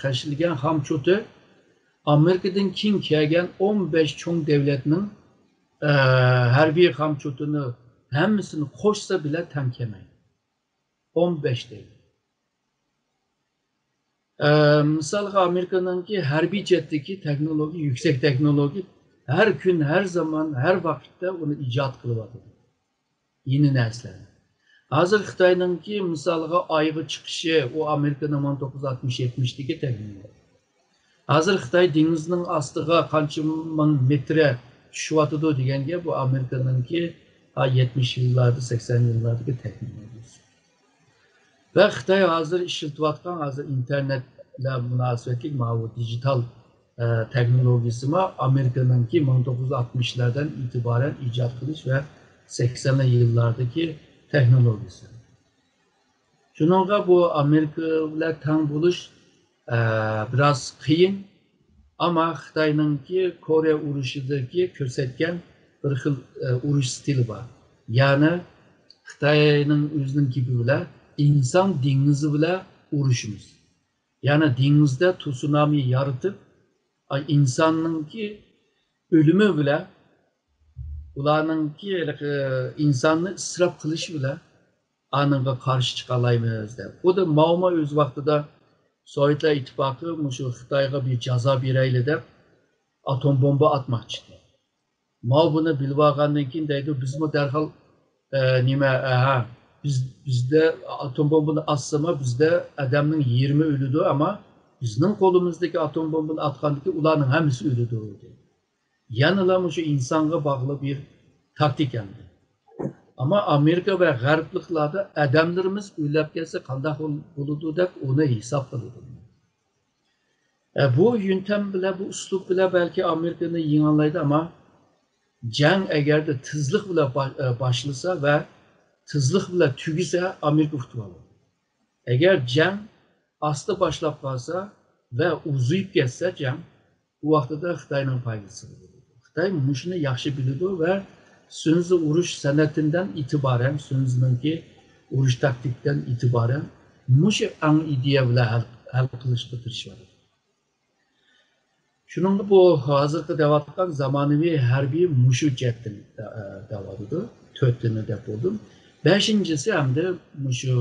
xashilgan hamçotu Amerika'dan keyin kelgan 15 cho'ng davlatning harbiy hamçotunu hammasini qo'shsa bile teng kelmaydi. 15 değil. Misal Amerika'nınki harbiy chetdagi teknoloji, yüksek teknoloji her gün, her zaman, her vakitte onu icat kılıvadı. Yeni narsalarni. Hazır Xitoyninki misalga ayga chiqishi o Amerika'nın 1960-70'deki teknoloji. Hazır Xitoy dengizning ostiga qancha ming metre tushyotidi degan gap bu Amerika'nınki 70 yıllarda, 80 yıllardaki teknolojisi. Ve Xitoy hazır işletilayotgan hazır internetle münasebetli bu dijital teknolojisi Amerika'nınki 1960'lardan itibaren icat kılış ve 80'li yıllardaki teknolojisi. Şununla bu Amerika ile tang buluş biraz kıyın ama Xitoyninki Kore urushidagi ko'rsatgan bir xil urush stili var. Yani Xitoyning o'zining gibi bilan inson dengizi bilan urushimiz. Yani dengizde tsunami yaratıp insonningki o'limi bilan ularninki insonni isrof qilishi bilan anıga karşı çıkalaymayız deb. O da Mao öz vaqtida Sovetlar İttifaqı şu Xitoyga bir jazo berayli deb atom bomba atmoqchi edi. Mao buni bilib olgandan keyin deydi bizmi darhol bizde atom bombani atsama bizde adamning 20 o'lidi ama bizning qo'limizdagi atom bombani atgandaki ularning hammasi o'lidi dedi. Yanıla şu insonga bog'liq bir taktik endi. Ama Amerika ve G'arbliklarda adamlarımız o'lib kelsa qanday bo'ladi deb uni hisob qiladi. Bu yöntem bile, bu uslub bile belki Amerika'nı yengalaydi ama jang agarda tezlik bilan başlasa ve tezlik bilan tugisa Amerika tutib oladi. Agar jang asta boshlab qolsa ve uzayib ketsa jang, bu vaqtida Xitoyning foydasi bo'ladi. Xitoy shuni yaxshi biladi ve Sünzi uruş sanatinden itibaren, Sünzi'ninki uruş taktikten itibaren muşu an ideya bilan hal qilishga tirishadi. Şunun bu hozirgi devatkan zamonaviy harbiy mushu jetdan davodidir. 4'tini deb bo'ldim. 5'incisi ham de mushu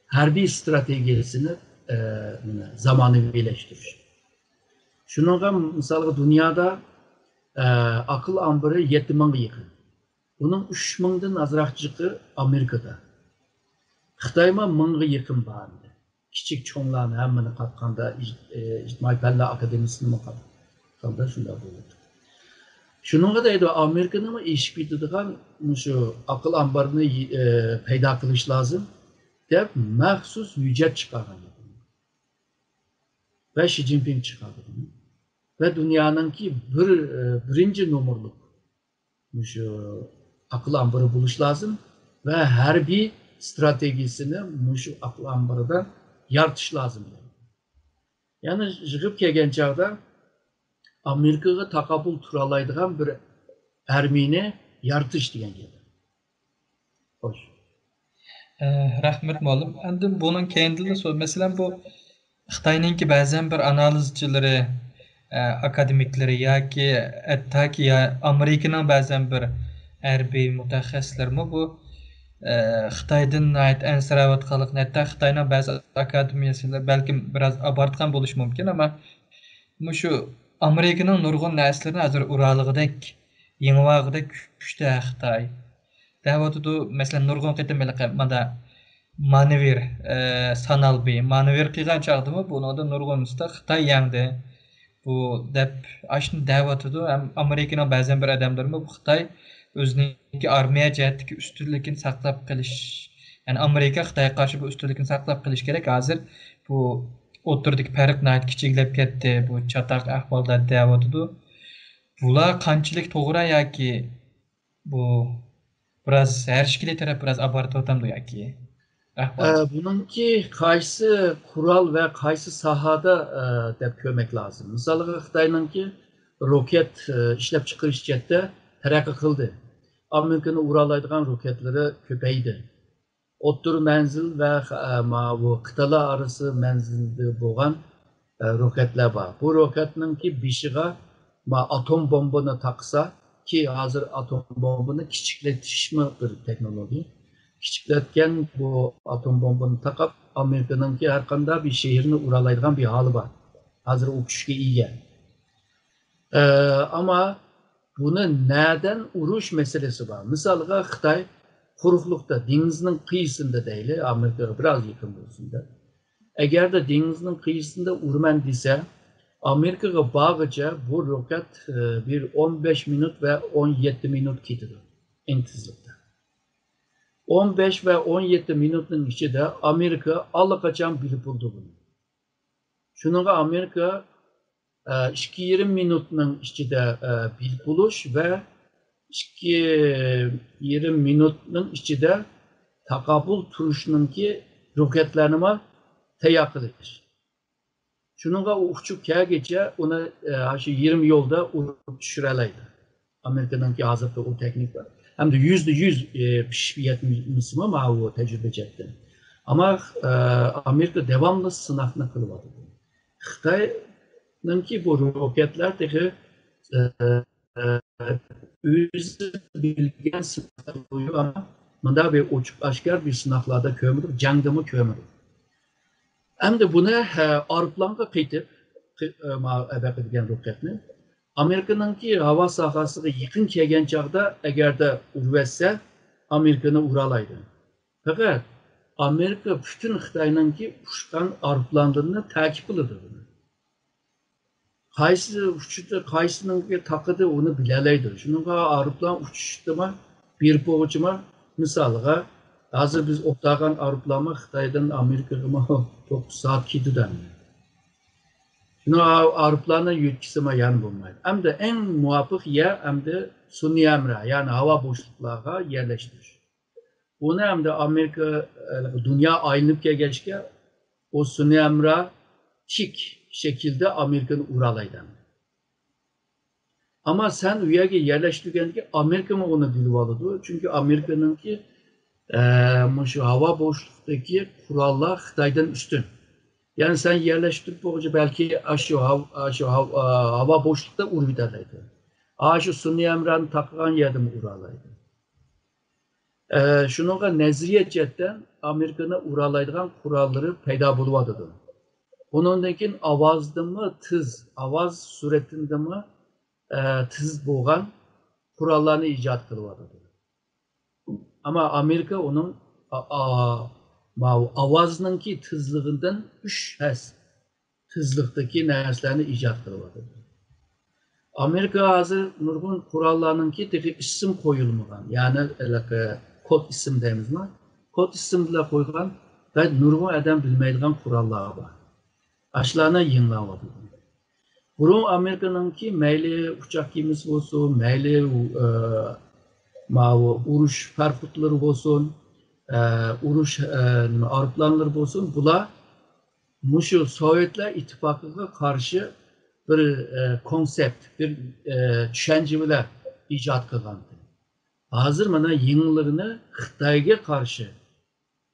harbiy strategiyasini zamonaviylashtirish. Shunga misalga dunyoda akıl ambiri 7 mingga yaqin. Bunun 3000'dan azraqçıqı Amerikada. Xitayma 1000'ga yakın bardı. Kiçik çoğunlarını hemmini qatqanda İctimai Fənlər Akademisini mi qatqanda şunda bulundu. Şununla da edi Amerika'nın mı eşik bitadigan şu akıl ambarını payda kılış lazım deb maxsus hüccət çıkargan. Ve Xi Jinping çıkardı bunu. Ve dünyanın ki birinci numurluk şu akıl ambarı buluş lazım ve her bir stratejisini şu akıl ambarıdan yartış lazım. Yani jığıp kelgen çağda Amerikaga takabul turalaydigan bir armiyani yaratish degan gap. Xo'sh. Rahmat muallim. Endi bunun kendisi mesela bu Xitoyninki ba'zan bir analizchilari, akademikleri yoki hattoki ya Amerikaning ba'zan bir harbiy mutaxassislarmi bu Xitoydan ansiravatganlikni hatto Xitoyning ba'zi akademiyasilar balkim biroz abartgan bo'lishi mumkin, ammo shu Amerika'nın nurgun nəslərini hazır uralıqdək, yeniwağıdək güçdə Xitay. Dəvatıdı, məsələn, nurgun qitim manda manevir sanal bir manevir qıyğan çağdımı, bunu da nurgun üstə Xitay yandı. Bu dəb aşını dəvatıdı, Amerika'nın bəzən bir adamlarımı bu Xitay özününki armiya cəhətdəki üstünlükini saqlab qilish. Yəni Amerika Xitay'a qarşı bu üstünlükini saqlab qilish kerak. Hazır bu o'tirdiki farq nəhayət kiçiklab ketdi, bu çataq ahvolda deyatıdı. Bular qanchalik to'g'ri yoki bu biraz hershkili taraf biraz abartyaptımdı yoki ahvol. Bununki qaysi kural ve qaysi sahada deb ko'rmak lazım. Misalga Xitoyningki roket ishlab chiqarish jihatda taraqqiy qildi. Amerikani uralaydigan roketlari ko'paydi. O'ttir menzil ve bu kıtalar arası menzilde bo'lgan roketler var. Bu roketninki beshiga atom bombani taqsa ki hazır atom bombani kichiklatishmi bir texnologiya. Kichiklatgan bu atom bombani taqab Amerikanınki har qanday bir şehirni uralaydigan bir hali var. Hazır o kuchga ega. Ama buni nereden urush meselesi var. Misalga Xitoy quruqluqda dengizning qiyisində deyil, Amerikaga biraz yakın bo'lsin da. Agar da dengizning qiyisində urman desa, Amerikaga bag'icha bu roket bir 15 minut ve 17 minut ketadi eng tezlikda. 15 ve 17 minutning ichida Amerika allaqachon bilib bo'ldi buni. Shuningga Amerika 2,5 minutning ichida bilib bo'lish ve 2,5 minutning ichida taqabul turishninki roketlarni tayyor qilish. Shuningga u uchib kelgacha uni shu 20 yo'lda urib tushira oladi. Amerikaningki hozirda u texnik var. Hamda %100 pishib yetmisi ma bu tajriba jihatdan. Ammo Amerika davomli sinovni qilyapti. Xitoyningki bu roketlar texi o'zi bilgan sınavlar oluyor ama bunda bir uçuk aşkar bir sınavlarda kömürük, jangdimi kömürük. Hem de buna Araplarga qaytib ebaqidigan roketni Amerikanınki hava sahasına yakın kelgan chaqda agarda urvatsa Amerikani uralaydi. Fakat Amerika bütün Xitoyningki uçgan Araplarni ta'kib qiladi buni. Qaysi uçuşda qaysininki taqidi onu bilalaydi. Shuningga Araplar uçuşdimi bir bo'g'chimi misalga hozir biz o'qtagan Araplarni Xitoydan Amerikaga 9 soat ketidan. Shuni Araplarni yetkazma yan bo'lmaydi. Hamda eng muvofiq yer hamda sun'iy amra, ya'ni havo bo'shliqlarga yerlashtirish. Buni hamda Amerika dunyo aylanib kelgachga o sun'iy amra tik şekilde Amerika'nı uralaydı. Ama sen üyege yerleştirgenki Amerika mı onu bilip aldı? Çünkü Amerika'nınki şu hava boşluktaki kurallar Xitay'dan üstün. Yani sen yerleştirip boğucu belki şu hava boşlukta urvidalaydı. Şu sun'iy amranı takılan yerde mi uralaydı? Şununla nezriye cihetten Amerika'nı uralaydıgan kuralları peyda buluvadıdı. Bunundakin avazdımı tız, avaz suretindimi tız bo'lgan kurallarni ijod qilyapti. Ama Amerika onun avazınınki tızlığından 3 həs tızlıqdaki nərslərini icad qılıbıdır. Amerika hazır nurgun kurallarınınki teki isim koyulmadan, yani kod isim deyimiz mi? Kod isim bile koyulan ve nurgun eden bilmeydiğin kurallar var. Aşlarına yığınlamadı. Bunun Amerika'nınki meyli uçak gemisi olsun, meyli uruş ferkutları olsun, uruş aeroplanları olsun, bula Muşu Sovyetler İttifakı'na karşı bir konsept, bir düşünce bile icat kılındı. Hazır mana yenilerini Xitayga karşı,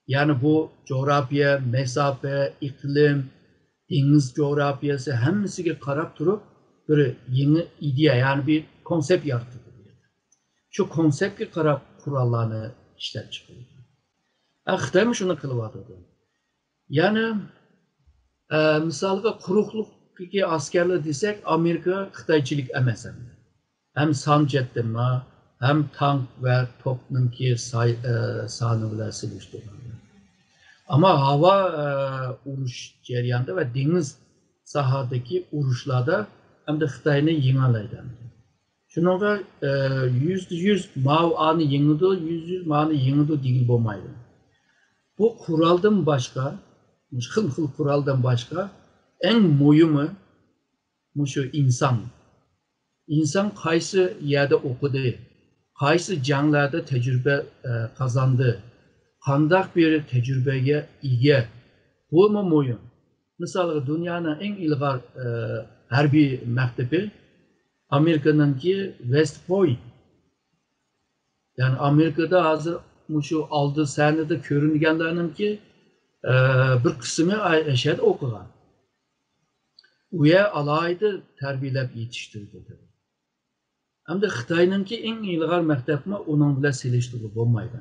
yani bu coğrafya, mesafe, iklim, deniz coğrafyası hemmisiga qarab turib bir yeni ideya, yani bir konsept yaratdı. Şu konseptga qarab qurollarni ishlab chiqildi. Xitoy shuni qilyapti. Yani misalga quruqlikdagi askerler desek Amerika Xitoychilik emas. Hem son jihatdan hem tank ve topningki soni bilan solishtiriladi. Ama hava uruş jarayonida ve deniz sahadaki urushlarda hem de Xitoyni yengalaydi. Şununla %100 Mao ani yengidi, %100 Mao'ni yengidi deyil bo'lmaydi. Bu kuraldan başka, xil kuraldan başka en muhimi şu insan. İnsan qaysi yerde okudu, qaysi janglarda tecrübe kazandı, qandaq bir tecrübeye ega. Bu mu muhim? Mesela dünyanın en ilg'or harbiy maktabi Amerika'nınki West Point. Yani Amerika'da hazır şu aldığı sahnede görüngenlerinki bir kısmı şeyde okulan. Uya alaydı terbiyelep yetiştirdi. Hem de Xitay'ınki en ilg'or maktabmi onun bilan selishtirib bo'lmaydi.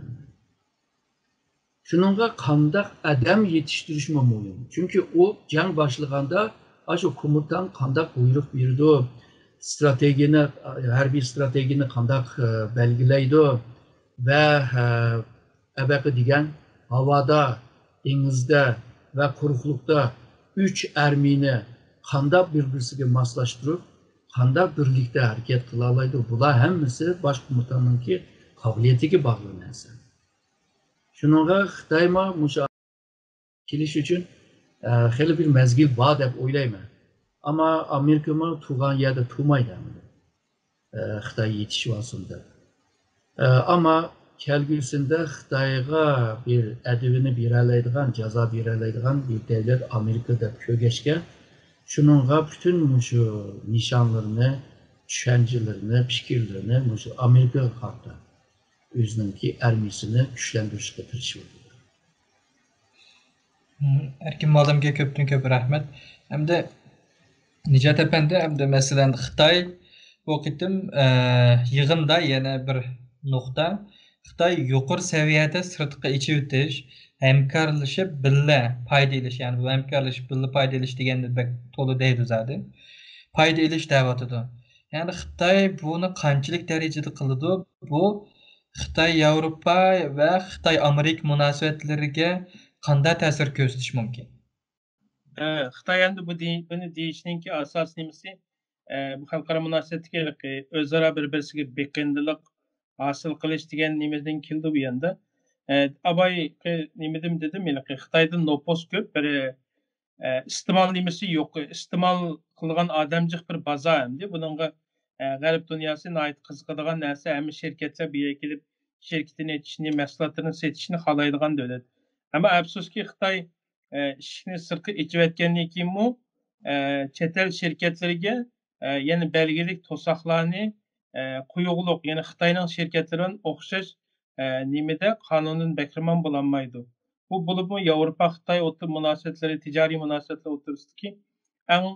Şununla qandaq adam yetiştirish muhim. Çünkü o jang başlaganda şu komutan qandaq buyruq berdi, stratejini, harbiy stratejini qandaq belgilaydi ve abaqi degan havada, denizde ve quruqlikda 3 armiyani qandaq bir-birisiga moslashtirib, qandaq birlikda harakat qila oladi. Bular hammasi bosh qo'mondonninki qobiliyatiga bog'liq narsa. Shunga Xitoyma musha kelish uchun xeyli bir mezgil bor deb o'ylayman. Ama Amerikama tug'an yerda turmaydi. Xitoy yetishib olsin deb. Ama kelgusida Xitoyga bir adabini beroladigan, jazo beroladigan bir davlat Amerika deb ko'rgachga, shuningga bütün şu nişanlarını, düşüncelerini, fikirlerini şu Amerika'ya karşı özününki armiyasını güçlendirishga tirishibdi. Erkin Malimga köptün köp rahmet. Hem de Nicat Efendi hem de mesela Xitoy bu qitim yig'inda yana bir nuqta. Xitoy yuqori seviyada sirtqi ichi o'tish, hamkorlashib birga foyda olish, ya'ni bu hamkorlashib birga foyda olish deganda to'la deydi zodi. Foyda olish da'vatida. Ya'ni Xitoy buni qanchalik darajada qiladi? Bu Xitoy Yevropa va Xitoy Amerika munosabatlariga qanday ta'sir ko'rsatishi mumkin? Xitoy endi buni deyishiningki asos nimasi bu xalqaro munosabatdagi o'zaro bir-birisiga beqiyinlik hosil qilish degan nimadan keldi bu endi. Abay nimadim dedim, yani Xitoyda nopos ko'p, bir iste'mol nimasi yo'q, iste'mol qilgan odamjiq bir bozor endi. Buningga g'arb dunyosi qiziqadigan narsa, hamma shirkatlar bu yerga kelib shirkatini etishni, mahsulotlarini setishni xohlaydigan davlat. Ama afsuski Xitoy ishni sirtqi ichayotgandan keyinmi chet el shirkatlariga yana belgilik to'soqlarni quyuqliq, ya'ni Xitoyning shirkatlaridan o'xshash nimada qonundan bahramand bo'lolmaydi. Bu bo'lib Yevropa Xitoy o'rta munosabatlari, tijoriy munosabatlar o'rtasidagi eng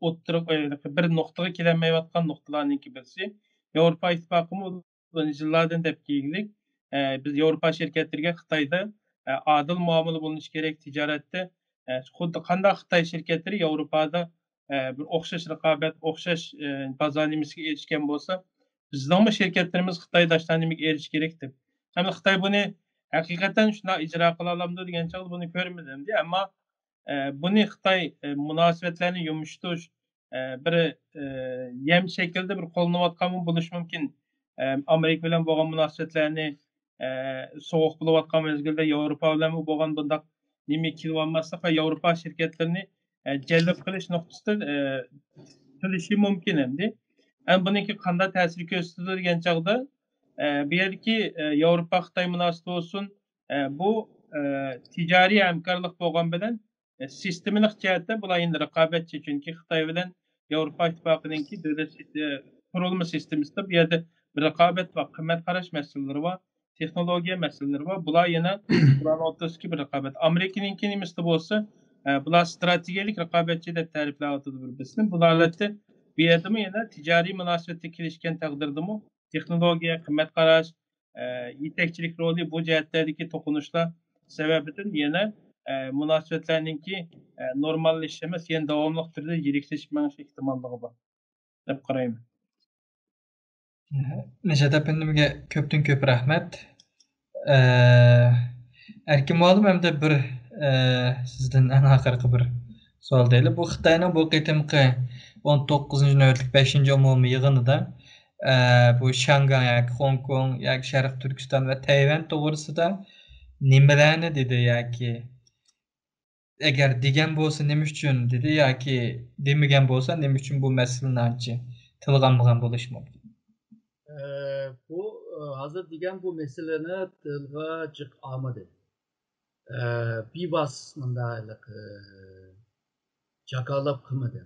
o'ttiriq bir nuqtaga kelolmayotgan nuqtalarning birisi. Yevropa ittifoqi yillardan deb keyinlik biz Yevropa shirkatlariga Xitoyda adil muomala bo'linishi kerak tijoratda. Xuddi qanday Xitoy shirkatlari Yevropada bir o'xshash raqobat, o'xshash bozor nimasiga erishgan bo'lsa, bizning shirkatlarimiz Xitoydaşlarga erish kerak deb. Ama Xitay bunu hakikaten şuna icra kıla alamdı degan çağda bunu görmedim diye ama bunu Xitay münasebetlerini yumuşturuş bir yem şekilde bir qo'llanayotgan bo'lishi mumkin. Amerika bilan bo'lgan munosabatlarni sovuq bo'layotgan mezgilda Yevropa bilan bo'lgan bundaq nima kelolmaslik va Yevropa şirketlerini jalb qilish nuqtasida qilishi mumkin endi. Buniki qanday ta'sir ko'rsatadi degan chog'da bu yerdagi Yevropa Xitoy munosabati bo'lsin bu ticari hamkorlik bo'lgan bilan sistemlik jihatda bular endi raqobatchi chunki Xitoy bilan Yevropa İttifaqı'nınki davlat kurulma sistemisinde bir yerde bir raqobat var, qimmat qarash masalaları var, texnologiya masalaları var. Bular yana bularning o'rtasidagi bir raqobat. Amerikaningki nimasida bo'lsa, bular strategik raqobatchi deb ta'riflayotdi bir-birini. Bular albatta bu yerdami yana ticari munosabatga kelishgan taqdirdami texnologiya, qimmat qarash, yetakchilik roli bu jihatlardagi to'qinishlar sababidan yana munosabatlarninki normallashish emas, yana davomli turda yiriklashib menish ehtimolligi bor deb qarayman. Neşet efendimge köptün köp rahmet. Erkin muallim hem de bir sizden en akırkı bir sual değil. Bu Xitayning bu qitimqi 19. navbatlik 5. umumiy yig'inida bu Şangay yoki Hong Kong yoki Sharq Turkiston va Tayvan to'g'risida nimalarni dedi yoki agar degan bo'lsa nima uchun dedi yoki demagan bo'lsa nima uchun bu masalani tilg'anmagan bo'lishi mumkin. Bu hazır degan bu meseleni tilga chiq olmadi. Bivas mundaylik jakalab qilmadi.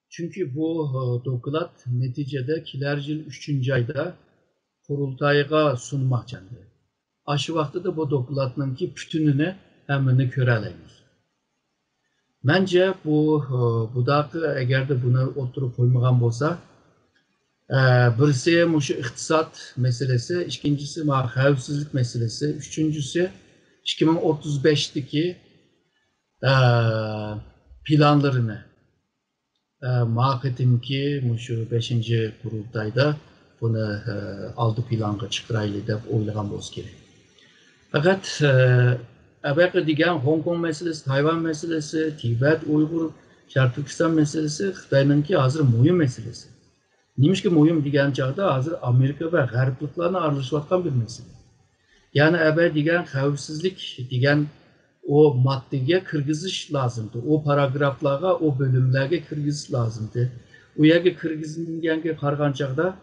Çünkü bu doklad neticede kiler yıl 3. ayda kurultayga sunmakçandı. Aşı vakti de bu dokladınki bütününü hemini köreleyimiz. Bence bu da eğer de bunu oturup koymagan olsa birisi şu iktisat meselesi, ikincisi xavfsizlik meselesi, üçüncüsü 2035'teki planlarını Maqetimki şu 5. kurultayda bunu aldı planga çıkaraylı deb oylagan bo'lish kerak. Fakat abaqi degan Hong Kong meselesi, Tayvan meselesi, Tibet, Uygur, Sharq Turkiston meselesi Xitoyningki hozir muhim meselesi. Nimişki muhim degan chog'da hozir Amerika va g'arbliklarni aralashayotgan bir mesele. Yani abay degan xavfsizlik degan o maddeye kırgızış lazımdı. O paragraflara, o bölümlere kırgızış lazımdı. O yerge kırgızıngenге qargan chaqda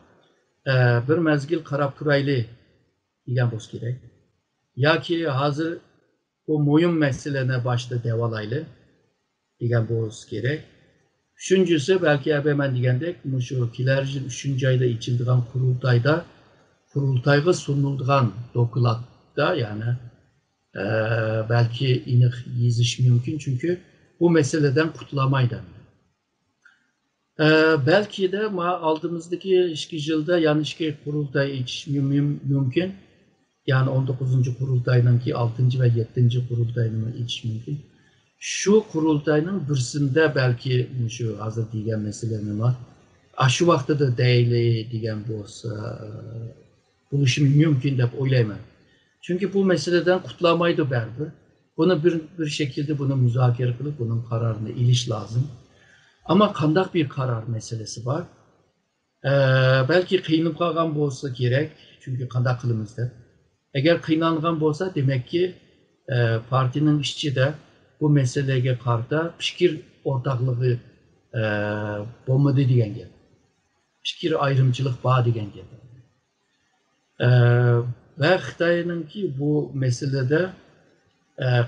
bir mezgil qarab turaylı degan bo'lish kerak. Yoki hozir o mo'yin meselene başta devalaylı degan bo'lish kerak. Üçüncüsü belki ben degandek şu kelar yil 3. ayda içildiğen kurultayga sunulduğan dokladda yani belki inik yiziş mümkün çünkü bu meseleden kutlamaydı. Belki de aldığımızdaki işki yılda yani işki kurultay mümkün. Yani 19. kurultayınki 6. ve 7. kurultayının iç mümkün. Şu kurultayının birisinde belki şu hazır diyen meseleler var. Şu vakti de değil diyen olsa buluşum mümkün de oylayman. Çünkü bu meseleden kutlamaydı berdi. Bunu bir şekilde bunu müzakere kılıp bunun kararını iliş lazım. Ama kandak bir karar meselesi var. Belki kıyınıp kalgan olsa gerek. Çünkü kandak kılımızda. Eğer kıyınangan olsa demek ki partinin işçi de bu meseleye karşı fikir ortaklığı olmadı diyen gel. Fikir ayrımcılık bağ diyen gel. Ve Xitay'ınki bu meselede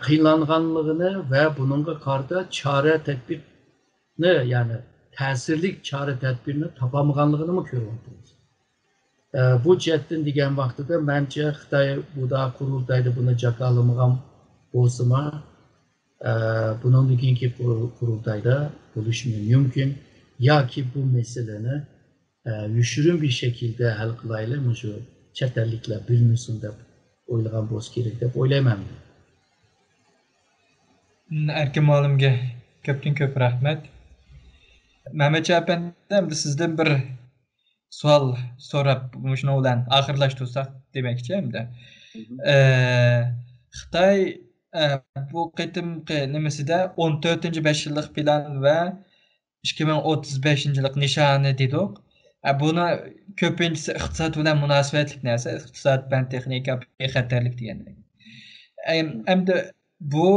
kıyılanganlığını ve bununla karşı çare tedbirini yani tesirlik çare tedbirini tapamaganlığını mı görüyorsunuz? Bu cihetten diyen vaxtıda bence Xitay bu da kurultayda bunu jakalamagan bolsama bunun dikinki kurultayda buluşmuyor mümkün ya ki bu meseleni yüşürün bir şekilde hal kılaylı mı şu çetellikler bilmiyorsun da oylagan bo'lish kerak deb o'ylayman. Erkin muallimga ko'pdan ko'p rahmat. Mehmet efendim sizden bir sual so'rab shuni bilan oxirlashtirsak demoqchi hamda Xitoy bu qitimqi nimasida 14-5 yillik plan va 2035-yillik nishoni dedik. Buni ko'pinchisi iqtisod bilan munosabatli narsa, iqtisod, fan texnika, bexatarlik deganlar. Hamda bu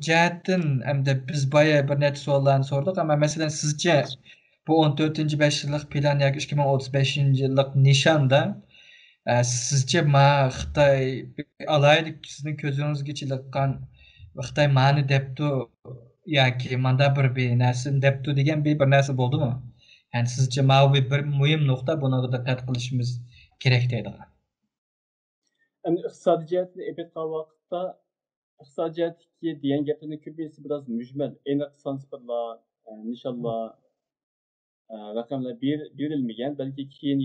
jihatdan hamda biz boya bir necha savollarni so'radik, ammo masalan sizcha bu 14-5 yillik plan yoki 2035-yillik nishonda sizce Xitoy alayda sizning ko'zingizga chiqqan Xitoy mani debdi yoki manda bir narsani debdi degan bir narsa bo'ldimi? Yani sizce bir muhim nuqta, buna diqqat qilishimiz kerak deydigan. Endi iqtisodiy jihatni epetgan vaqtda iqtisodiyatdagi degan gaplarni ko'pincha biroz mujmal, aniq son-sifatlar, nishonlar, raqamlar berilmagan, balki keyin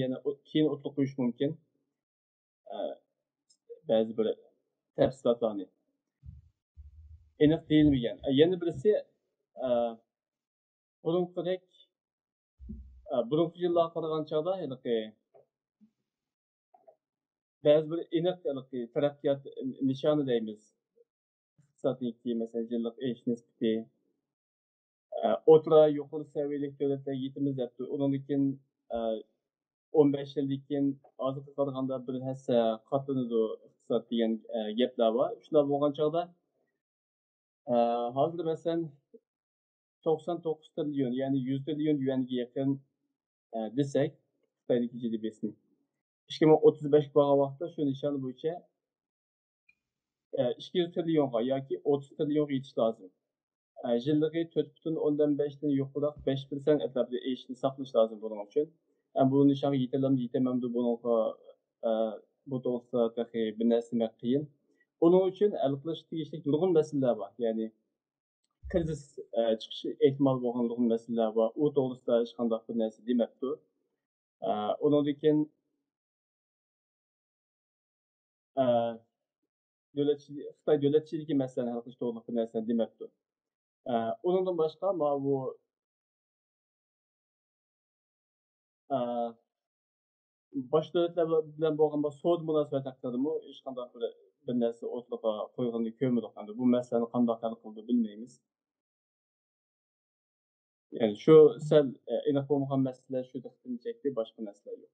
o'tib qo'yish mumkin. Ba'zi bir tafsilotlarni aniq deyilmagan. Yana birisi burungi yillarga qaragan chog'da ba'zi bir aniq taraqqiyot nishoni deymiz. Iqtisodiyotdagi masalan yillik ish nisbati o'rta yuqori saviyalik davlatlarga yetimiz debdi. Undan keyin 15 yildan keyin hozirga qaraganda bir hassa qatlanadi iqtisod degan gaplar bor. Shular bo'lgan chog'da hozir masalan 99 trilyon, ya'ni 100 trilyon yuanga yaqin desak, Xitoydagi GDP'sini 2035 bo'lgan vaqtda shu nishon bo'yicha 200 trilyonga yoki 30 trilyonga yetish lozim. Yilligi 4,5 dan yuqoriroq 5% atrofida ishni saqlash lozim buning uchun. Bu nishonga yetamamdi bunga bu to'g'risida bir narsa qiyin. Uning uchun hal qilish tegishli nurg'un masalalar bor. Ya'ni krizis chiqishi ehtimol bo'lgan nurg'un masalalar bor. U to'g'risida hech qanday bir narsa demabdi. Undan keyin Xitoy davlatchiligi masalani hal qilish to'g'risida bir narsa demabdi. Undan boshqa bu boshqa davlatlar bilan bo'lgan savdo munosabati haqida hech qanday bir narsa o'rtaga qo'yganda ko'rmadik. Bu masalani qanday hal qildi bilmaymiz. Yani şu sel aniq bo'lmagan masala shu diqqatni chekdi, boshqa narsalar yo'q.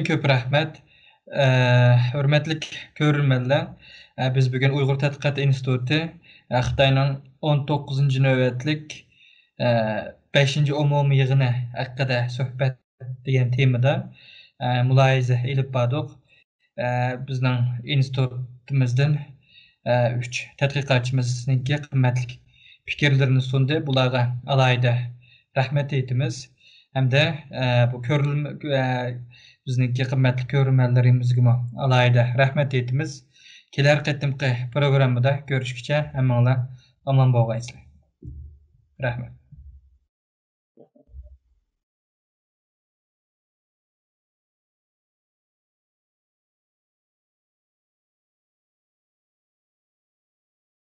Ko'p rahmat. Hurmatli ko'rurmanlar. Biz bugun Uyg'ur tadqiqot instituti Xitoyning 19-navbatlik 5-umumiy yig'ini haqida suhbat degan temada mulohaza ilib bordik. Bizning institutimizdan 3 tadqiqotchimizning qimmatli fikrlarini sundu. Bularga alayda rahmat aytamiz. Hamda bu bizningki qimmatli ko'rurmanlarimizga alayda rahmat aytamiz. Kelar qatimqi programmada ko'rishguncha hammanglar omon bo'lg'aysizlar. Rahmat.